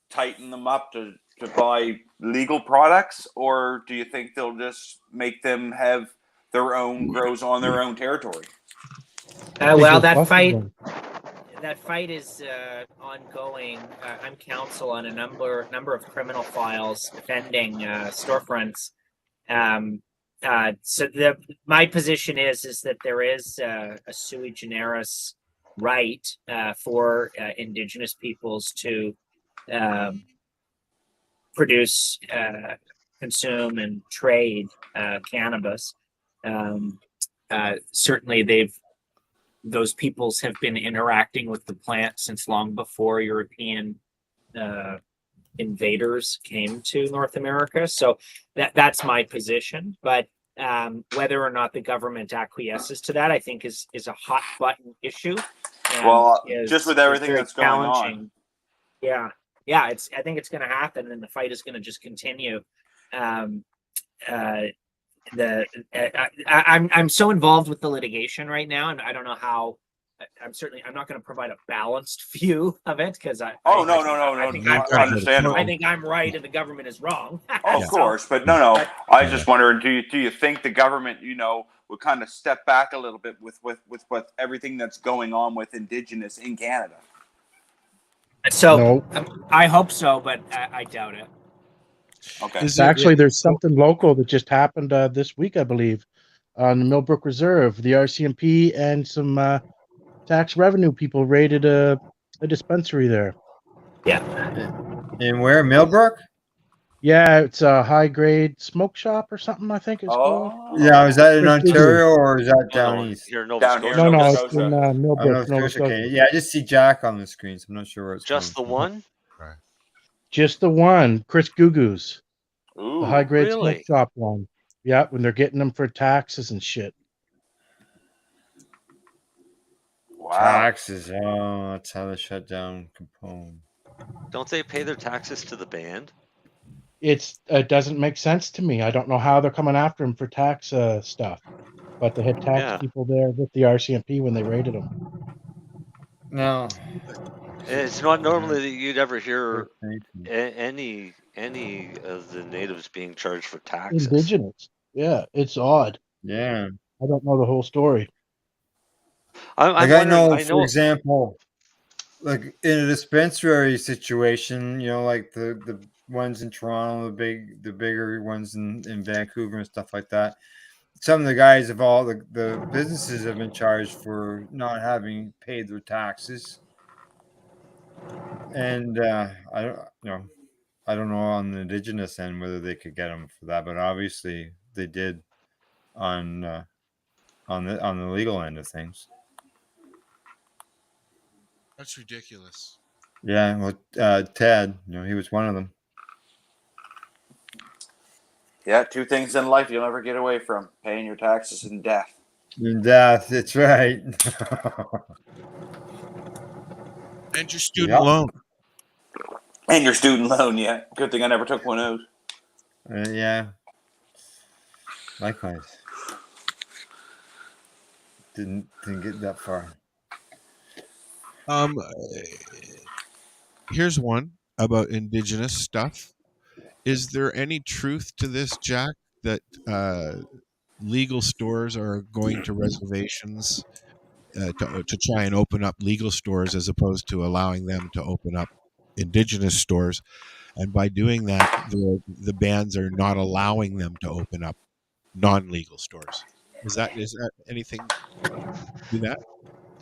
tighten them up to buy legal products, or do you think they'll just make them have their own grows on their own territory? Well, that that fight is ongoing. I'm counsel on a number of criminal files defending storefronts. So my position is that there is a sui generis right for Indigenous peoples to produce, consume, and trade cannabis. Certainly, those peoples have been interacting with the plant since long before European invaders came to North America. So that's my position. But whether or not the government acquiesces to that, I think is a hot button issue. Well, just with everything that's going on. Yeah. I think it's going to happen, and the fight is going to just continue. I'm so involved with the litigation right now, and I don't know how. I'm not going to provide a balanced view of it because I think I'm right and the government is wrong. Of course, but no. I was just wondering, do you think the government, would kind of step back a little bit with everything that's going on with Indigenous in Canada? So I hope so, but I doubt it. Okay. Actually, there's something local that just happened this week, I believe, on the Millbrook Reserve. The RCMP and some tax revenue people raided a dispensary there. Yeah. And where? Millbrook? Yeah, it's a high-grade smoke shop or something, I think it's called. Yeah, is that in Ontario or is that down east? Here in Nova Scotia. No, it's in Millbrook, Nova Scotia. Okay. Yeah, I just see Jack on the screen, so I'm not sure where it's just the one? Right. Just the one, Chris Gugu's. Ooh, the high-grade really? smoke shop one. Yeah, when they're getting them for taxes and shit. Wow. Taxes. Oh, that's how they shut down Capone. Don't they pay their taxes to the band? It doesn't make sense to me. I don't know how they're coming after him for tax stuff, but they had tax people there with the RCMP when they raided him. No, it's not normally that you'd ever hear any of the natives being charged for taxes. Indigenous, yeah, it's odd. Yeah, I don't know the whole story. I know, for example, like in a dispensary situation, like the ones in Toronto, the bigger ones in Vancouver and stuff like that. Some of the guys of all the businesses have been charged for not having paid their taxes, and I don't know on the Indigenous end whether they could get them for that, but obviously they did on the legal end of things. That's ridiculous. Yeah, well, Ted, he was one of them. Yeah, two things in life you'll never get away from: paying your taxes and death. And death, that's right. And your student loan. And your student loan, yeah. Good thing I never took one of those. Yeah. Likewise. Didn't get that far. Here's one about Indigenous stuff. Is there any truth to this, Jack, that legal stores are going to reservations to try and open up legal stores as opposed to allowing them to open up Indigenous stores? And by doing that, the bans are not allowing them to open up non-legal stores. Is that anything to that?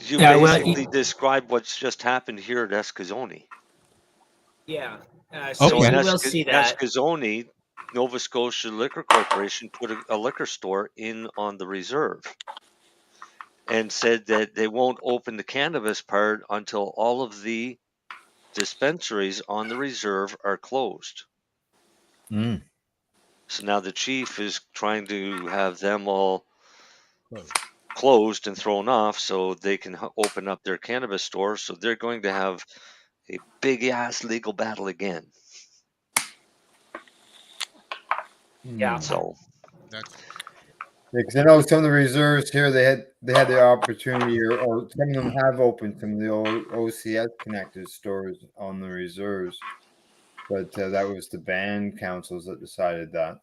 You basically described what's just happened here at Eskazoni. Yeah. So we will see that. Eskazoni, Nova Scotia Liquor Corporation put a liquor store in on the reserve and said that they won't open the cannabis part until all of the dispensaries on the reserve are closed. Mm. So now the chief is trying to have them all closed and thrown off so they can open up their cannabis stores. So they're going to have a big ass legal battle again. Yeah. So. Because I know some of the reserves here they had the opportunity, or some of them have opened some of the old OCS connected stores on the reserves, but that was the band councils that decided that.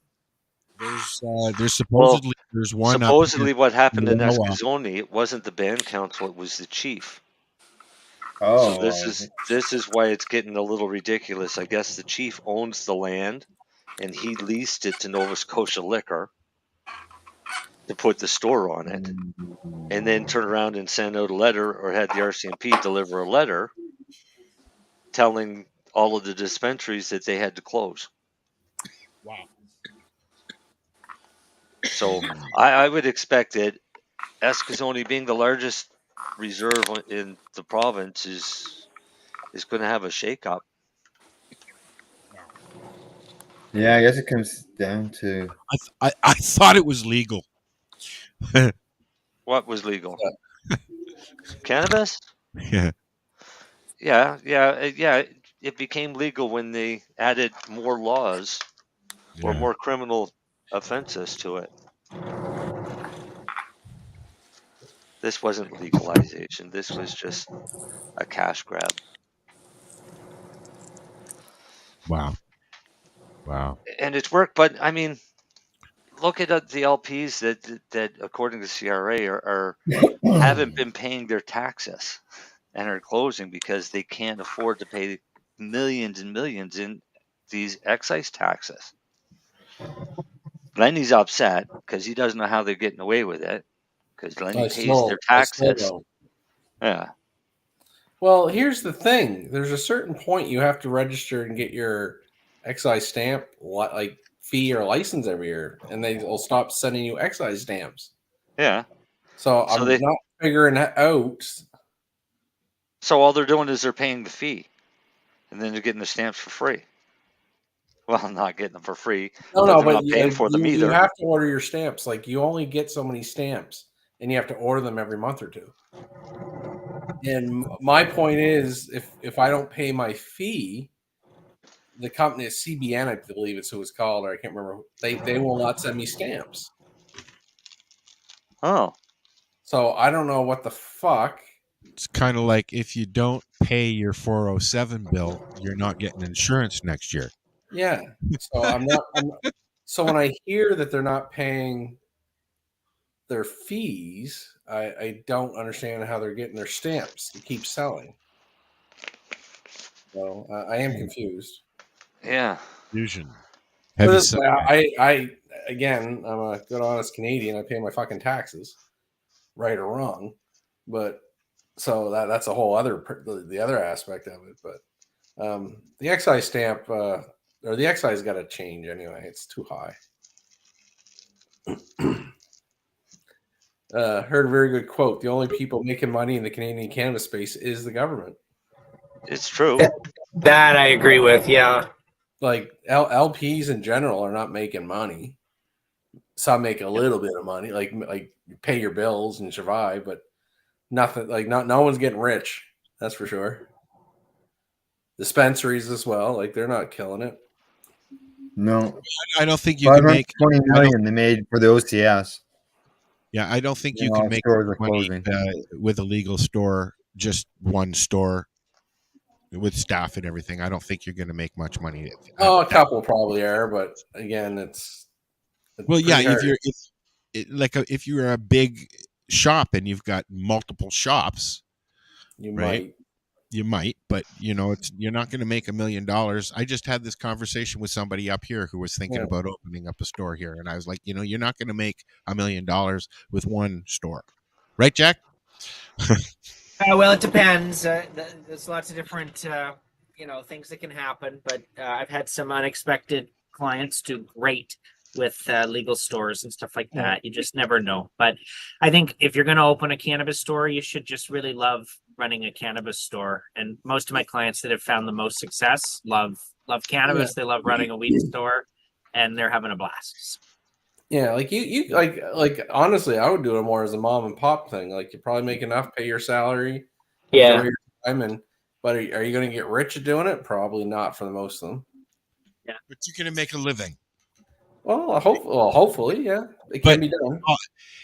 There's supposedly there's one. Supposedly, what happened in Eskazoni, it wasn't the band council; it was the chief. Oh, So this is why it's getting a little ridiculous. I guess the chief owns the land, and he leased it to Nova Scotia Liquor to put the store on it, and then turn around and send out a letter, or had the RCMP deliver a letter telling all of the dispensaries that they had to close. Wow. So I would expect that Eskasoni, being the largest reserve in the province, is going to have a shakeup. Yeah, I guess it comes down to. I thought it was legal. What was legal? Cannabis? Yeah. Yeah. It became legal when they added more laws or more criminal offenses to it. This wasn't legalization. This was just a cash grab. Wow. And it's worked, but I mean, look at the LPs that according to CRA are haven't been paying their taxes and are closing because they can't afford to pay millions and millions in these excise taxes. Lenny's upset because he doesn't know how they're getting away with it, because Lenny pays their taxes. Yeah. Well, here's the thing. There's a certain point you have to register and get your excise stamp like fee or license every year, and they will stop sending you excise stamps. Yeah. So I'm not figuring that out. So all they're doing is they're paying the fee, and then they're getting the stamps for free. Well, I'm not getting them for free. No, they're but not paying for them either. You have to order your stamps. Like, you only get so many stamps, and you have to order them every month or two. And my point is, if I don't pay my fee, the company is CBN, I believe it's who it's called, or I can't remember. They will not send me stamps. Oh. So I don't know what the fuck. It's kind of like if you don't pay your 407 bill, you're not getting insurance next year. Yeah. So so when I hear that they're not paying their fees, I don't understand how they're getting their stamps to keep selling. So I am confused. Yeah. Fusion. I again, I'm a good honest Canadian. I pay my fucking taxes, right or wrong. But so that's a whole other the other aspect of it. But the excise stamp or the excise got to change anyway. It's too high. Heard a very good quote. The only people making money in the Canadian cannabis space is the government. It's true. That I agree with. Yeah. Like LPs in general are not making money. Some make a little bit of money, like you pay your bills and survive, but nothing. Like no one's getting rich. That's for sure. Dispensaries as well, like they're not killing it. No, I don't think you can make 20 million they made for the OCS. Yeah, I don't think you can make money with a legal store, just one store with staff and everything. I don't think you're going to make much money. A couple probably are, but again, it's well, yeah. hard. If you're a big shop and you've got multiple shops, you might, but you're not going to make $1 million. I just had this conversation with somebody up here who was thinking about opening up a store here, and I was like, you're not going to make $1 million with one store, right, Jack? Well, it depends. There's lots of different, things that can happen. But I've had some unexpected clients do great with legal stores and stuff like that. You just never know. But I think if you're going to open a cannabis store, you should just really love running a cannabis store. And most of my clients that have found the most success love cannabis. They love running a weed store, and they're having a blast. Yeah, like you like honestly, I would do it more as a mom and pop thing. Like, you probably make enough, pay your salary, yeah. Your time, but are you going to get rich at doing it? Probably not for the most of them. Yeah, but you're going to make a living. Well, hopefully, yeah, it can be done.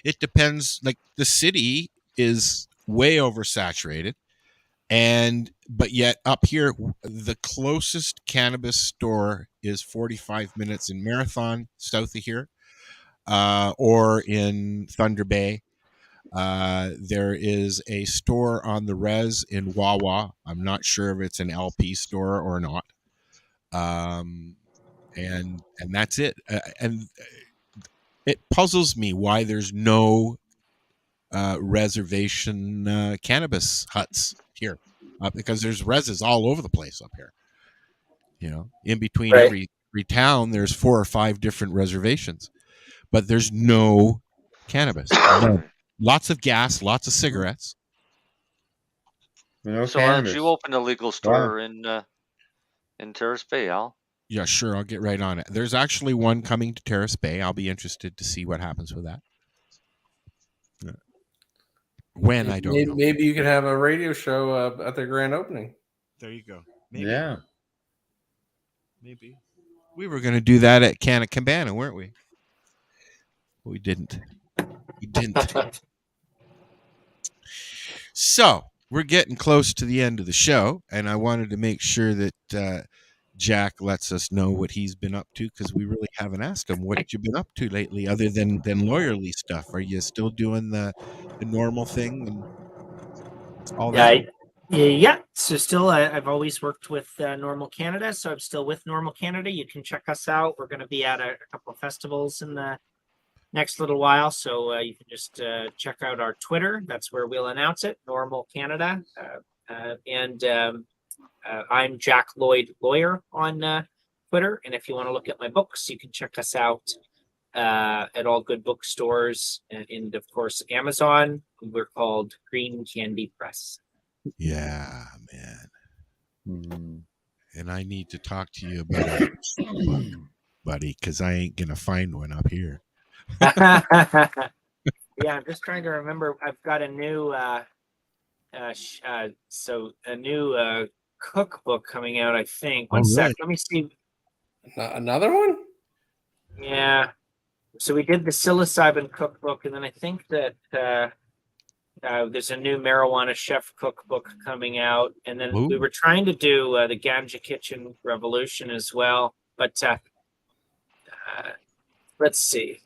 It depends. Like, the city is way oversaturated, but yet up here, the closest cannabis store is 45 minutes in Marathon, south of here. Or in Thunder Bay. There is a store on the res in Wawa. I'm not sure if it's an LP store or not. And that's it. And it puzzles me why there's no reservation cannabis huts here, because there's reses all over the place up here. In between every town, there's 4 or 5 different reservations, but there's no cannabis. No. Lots of gas, lots of cigarettes. No So why don't you open a legal store in Terrace Bay, Al? Yeah, sure. I'll get right on it. There's actually one coming to Terrace Bay. I'll be interested to see what happens with that. When, I don't know. Maybe you could have a radio show at the grand opening. There you go. Maybe. Yeah. Maybe. We were going to do that at Canna Cabana, weren't we? We didn't. We didn't. So, we're getting close to the end of the show, and I wanted to make sure that Jack lets us know what he's been up to, because we really haven't asked him what you've been up to lately, other than lawyerly stuff. Are you still doing the normal thing and all that? Yeah. So still, I've always worked with Normal Canada, so I'm still with Normal Canada. You can check us out. We're going to be at a couple of festivals in the next little while, so you can just check out our Twitter. That's where we'll announce it, Normal Canada. And I'm Jack Lloyd Lawyer on Twitter. And if you want to look at my books, you can check us out at all good bookstores and of course, Amazon. We're called Green Candy Press. Yeah, man. And I need to talk to you about a book, buddy, because I ain't going to find one up here. Yeah, I'm just trying to remember. I've got a new cookbook coming out, I think. One sec. Let me see. Another one? Yeah. So we did the psilocybin cookbook, and then I think that there's a new marijuana chef cookbook coming out, and then we were trying to do the Ganja Kitchen Revolution as well. But let's see.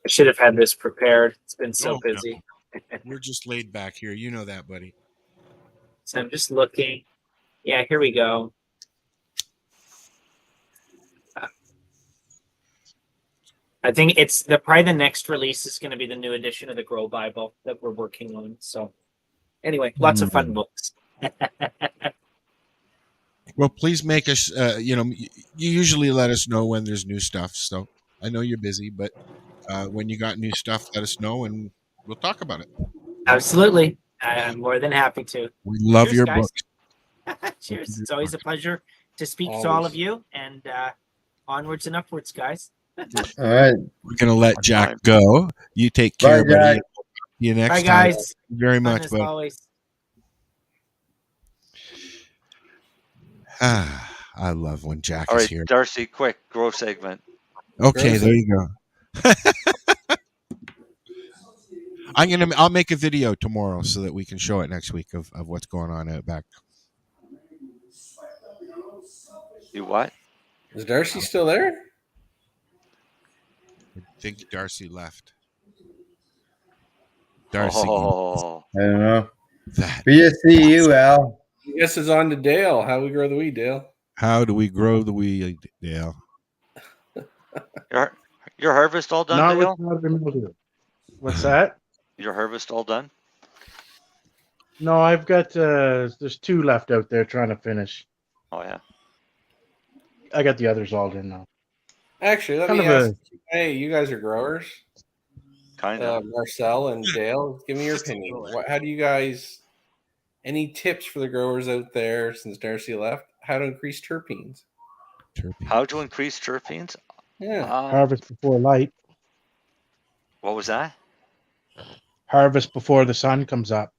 I should have had this prepared. It's been so busy. No. We're just laid back here. You know that, buddy. So I'm just looking. Yeah, here we go. I think it's probably the next release is going to be the new edition of the Grow Bible that we're working on. So anyway, lots of fun books. Well, please make us, you usually let us know when there's new stuff. So I know you're busy, but when you got new stuff, let us know and we'll talk about it. Absolutely. I'm more than happy to. We love your guys. books. Cheers. It's always a pleasure to speak to all of you, and onwards and upwards, guys. All right. We're going to let Jack go. You take care, buddy. See you next time. Guys. Thank you very much, buddy. Always. I love when Jack All is right, here. Darcy, quick, grow segment. Okay, there you go. I'll make a video tomorrow so that we can show it next week of what's going on out back. You what? Is Darcy still there? I think Darcy left. Darcy. I don't know. That. We just see you, Al. I guess it's on to Dale. How we grow the weed, Dale. How do we grow the weed, Dale? Your harvest all done, Not Dale? with mildew. What's that? Your harvest all done? No, I've got there's 2 left out there trying to finish. Oh yeah. I got the others all in now. Actually, let me ask. Hey, you guys are growers. Kind of. Marcel and Dale, give me your opinion. How do you guys? Any tips for the growers out there since Darcy left? How to increase terpenes? How to increase terpenes? Yeah. Harvest before light. What was that? Harvest before the sun comes up.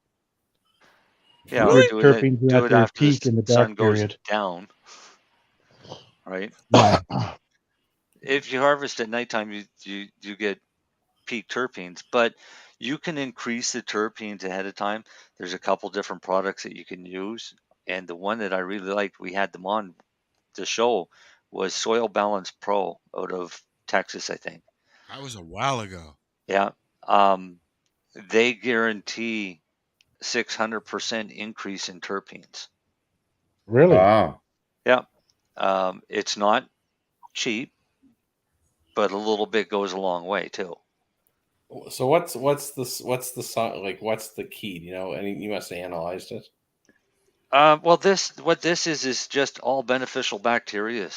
Yeah, Really? do Terpenes it at their after peak in the dark sun goes period. down. Right. Yeah. If you harvest at nighttime, you get peak terpenes, but you can increase the terpenes ahead of time. There's a couple different products that you can use, and the one that I really liked, we had them on the show, was Soil Balance Pro out of Texas, I think. That was a while ago. Yeah. They guarantee 600% increase in terpenes. Really? Wow. Yeah. It's not cheap, but a little bit goes a long way too. So what's the key? You know, and you must have analyzed it. Well, what this is just all beneficial bacteria.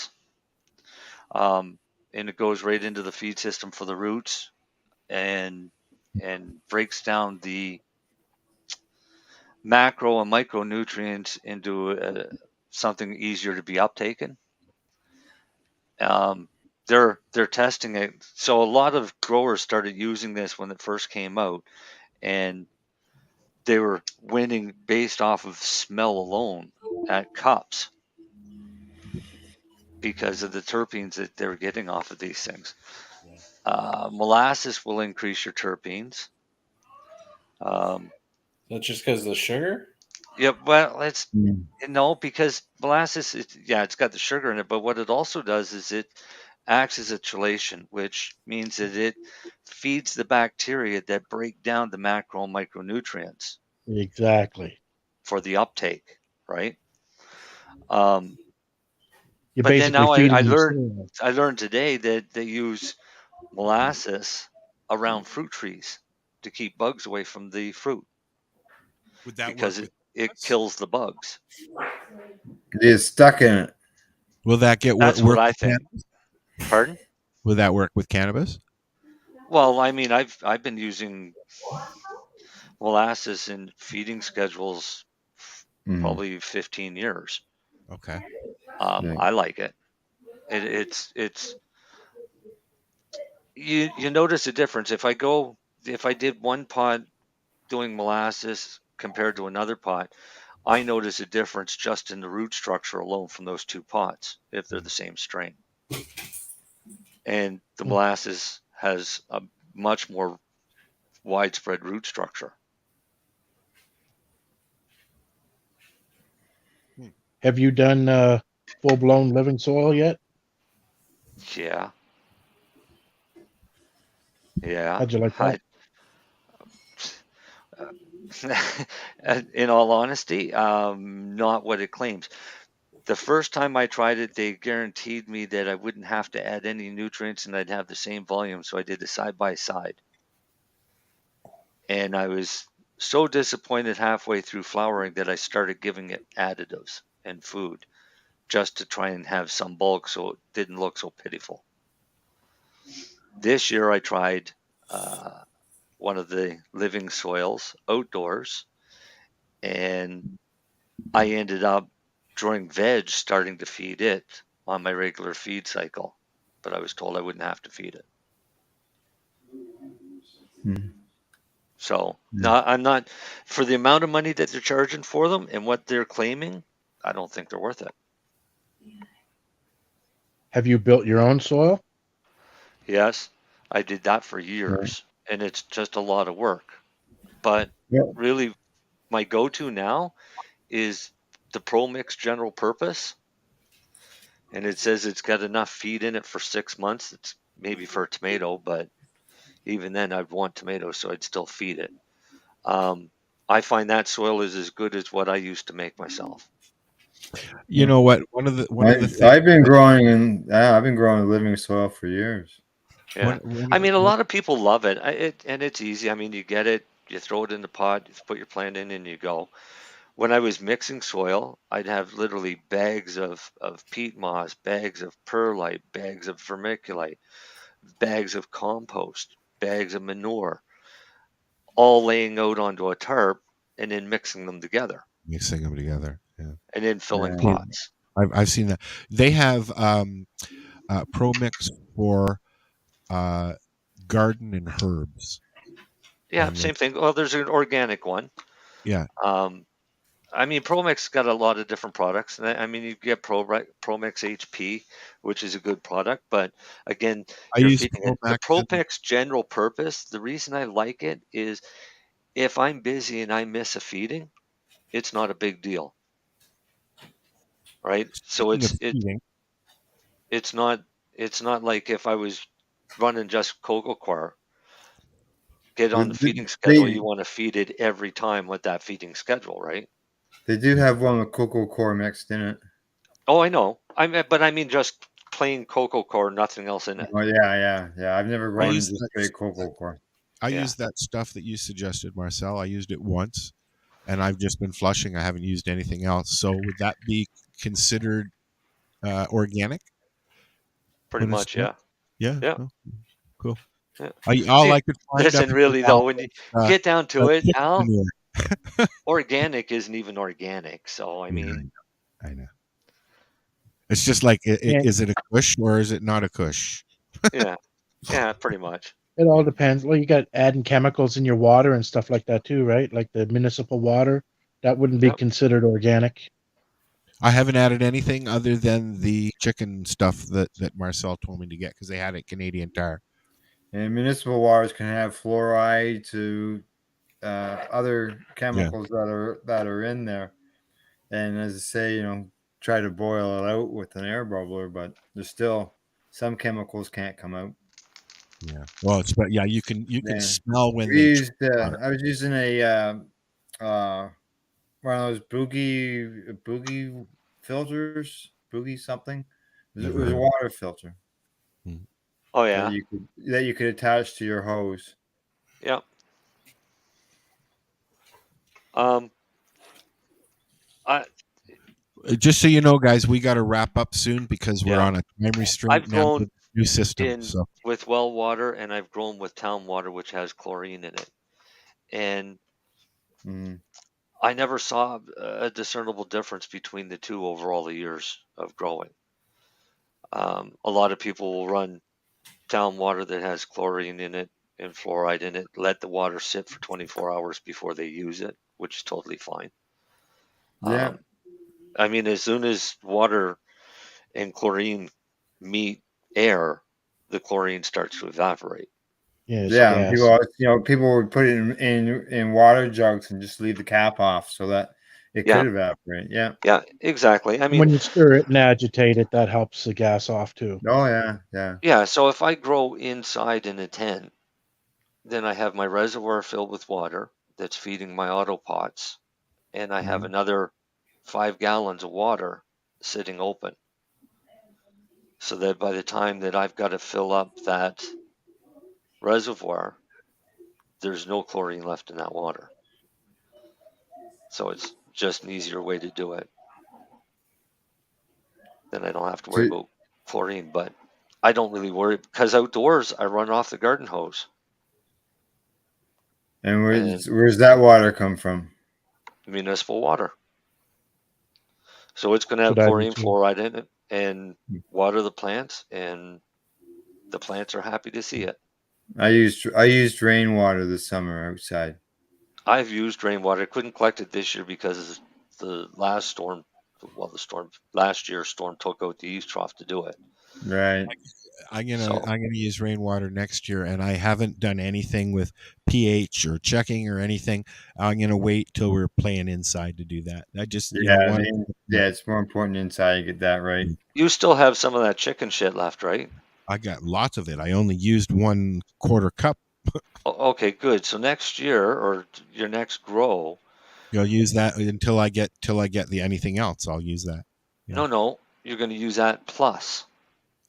And it goes right into the feed system for the roots, and breaks down the macro and micronutrients into something easier to be uptaken. They're testing it, so a lot of growers started using this when it first came out, and they were winning based off of smell alone at cups because of the terpenes that they're getting off of these things. Molasses will increase your terpenes. That's just because of the sugar? Yeah, well, it's no, because molasses, it's got the sugar in it, but what it also does is it acts as a chelation, which means that it feeds the bacteria that break down the macro and micronutrients Exactly. for the uptake, right? You're But then basically now feeding I them learned cereal. I learned today that they use molasses around fruit trees to keep bugs away from the fruit Would that work because with it kills the bugs. You're stuck in it. Will that That's work what I with think. cannabis? Pardon? Will that work with cannabis? Well, I mean, I've been using molasses in feeding schedules probably 15 years. Okay. I like it. It's you notice a difference if I did one pot doing molasses compared to another pot. I notice a difference just in the root structure alone from those two pots if they're the same strain. And the molasses has a much more widespread root structure. Have you done full-blown living soil yet? Yeah. Yeah. How'd you like that? In all honesty, not what it claims. The first time I tried it, they guaranteed me that I wouldn't have to add any nutrients and I'd have the same volume. So I did it side by side. And I was so disappointed halfway through flowering that I started giving it additives and food just to try and have some bulk so it didn't look so pitiful. This year I tried one of the living soils outdoors, and I ended up during veg starting to feed it on my regular feed cycle, but I was told I wouldn't have to feed it. So I'm not, for the amount of money that they're charging for them and what they're claiming, I don't think they're worth it. Have you built your own soil? Yes, I did that for years, and it's just a lot of work. But really, my go-to now is the Pro Mix General Purpose, and it says it's got enough feed in it for 6 months. It's maybe for a tomato, but even then I'd want tomatoes, so I'd still feed it. I find that soil is as good as what I used to make myself. You know what? One of the things I've been growing living soil for years. Yeah, I mean, a lot of people love it. And it's easy. I mean, you get it, you throw it in the pot, you put your plant in, and you go. When I was mixing soil, I'd have literally bags of peat moss, bags of perlite, bags of vermiculite, bags of compost, bags of manure, all laying out onto a tarp and then mixing them together. Mixing them together, yeah. And then filling pots. I've seen that. They have Pro Mix for garden and herbs. Yeah, same thing. Well, there's an organic one. Yeah. I mean, ProMix got a lot of different products. I mean, you get ProMix HP, which is a good product, but again, the ProMix General Purpose. The reason I like it is if I'm busy and I miss a feeding, it's not a big deal, right? So it's not like if I was running just Coco Coir, get on the feeding schedule, you want to feed it every time with that feeding schedule, right? They do have one with cocoa core mixed in it. Oh, I know. But I mean just plain cocoa core, nothing else in it. Oh yeah. I've never grown use just that- straight cocoa core. I Yeah. used that stuff that you suggested, Marcel. I used it once, and I've just been flushing. I haven't used anything else. So would that be considered organic? Pretty When it's much, done? yeah. Yeah. Oh, cool. Yeah. All See, I could find. listen, up really until though, when you now get down to it, chicken Al, manure. organic isn't even organic. So I mean, I know. It's just like, is it a kush or is it not a kush? yeah, pretty much. It all depends. Well, you got adding chemicals in your water and stuff like that too, right? Like the municipal water, that wouldn't be considered organic. I haven't added anything other than the chicken stuff that Marcel told me to get because they had it Canadian Tire. And municipal waters can have fluoride to other chemicals that are in there. And as I say, try to boil it out with an air bubbler, but there's still some chemicals can't come out. Yeah. Well, you can smell when we used. I was using a one of those boogie filters, boogie something. It was a water filter. Oh yeah. That you could attach to your hose. Yeah. Just so you know, guys, we got to wrap up soon because we're on a time restraint I've now grown with new system. with well water, and I've grown with town water, which has chlorine in it, and I never saw a discernible difference between the two over all the years of growing. A lot of people will run town water that has chlorine in it and fluoride in it, let the water sit for 24 hours before they use it, which is totally fine. Yeah. I mean, as soon as water and chlorine meet air, the chlorine starts to evaporate. Yeah, people would put it in water jugs and just leave the cap off so that it could evaporate. Yeah. Yeah, exactly. I mean, when you stir it and agitate it, that helps the gas off too. Oh yeah. Yeah, so if I grow inside in a tent, then I have my reservoir filled with water that's feeding my autopots, and I have another 5 gallons of water sitting open. So that by the time that I've got to fill up that reservoir, there's no chlorine left in that water. So it's just an easier way to do it. Then I don't have to worry about chlorine, but I don't really worry because outdoors I run off the garden hose. And where's that water come from? Municipal water. So it's going to have chlorine, fluoride in it, and water the plants, and the plants are happy to see it. I used rainwater this summer outside. I've used rainwater. I couldn't collect it this year because the last storm, last year's storm took out the eaves trough to do it. Right. I'm gonna use rainwater next year, and I haven't done anything with pH or checking or anything. I'm gonna wait till we're playing inside to do that. I just it's more important inside you get that right. You still have some of that chicken shit left, right? I got lots of it. I only used 1/4 cup. Okay, good. So next year or your next grow, you'll use that until I get the anything else. I'll use that. Yeah. No, you're going to use that plus.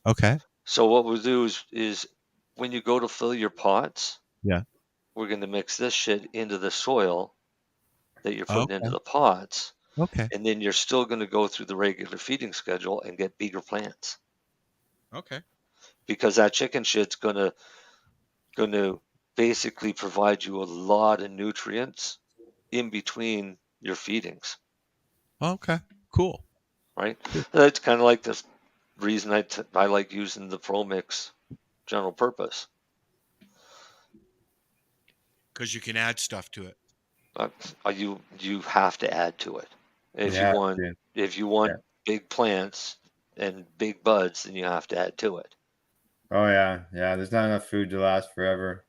Okay. So what we'll do is when you go to fill your pots, we're going to mix this shit into the soil that you're putting into the pots. Okay. And then you're still going to go through the regular feeding schedule and get bigger plants. Okay. Because that chicken shit's going to basically provide you a lot of nutrients in between your feedings. Okay. Cool. Right? That's kind of like the reason I like using the Pro Mix general purpose. Because you can add stuff to it. You have to add to it. If you want big plants and big buds, then you have to add to it. Oh yeah. There's not enough food to last forever.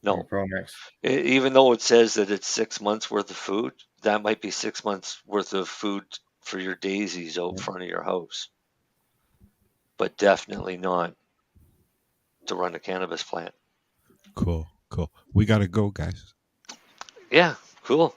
No. Pro Mix. Even though it says that it's 6 months worth of food, that might be 6 months worth of food for your daisies out front of your house. But definitely not to run a cannabis plant. Cool. Cool. We got to go, guys. Yeah, cool.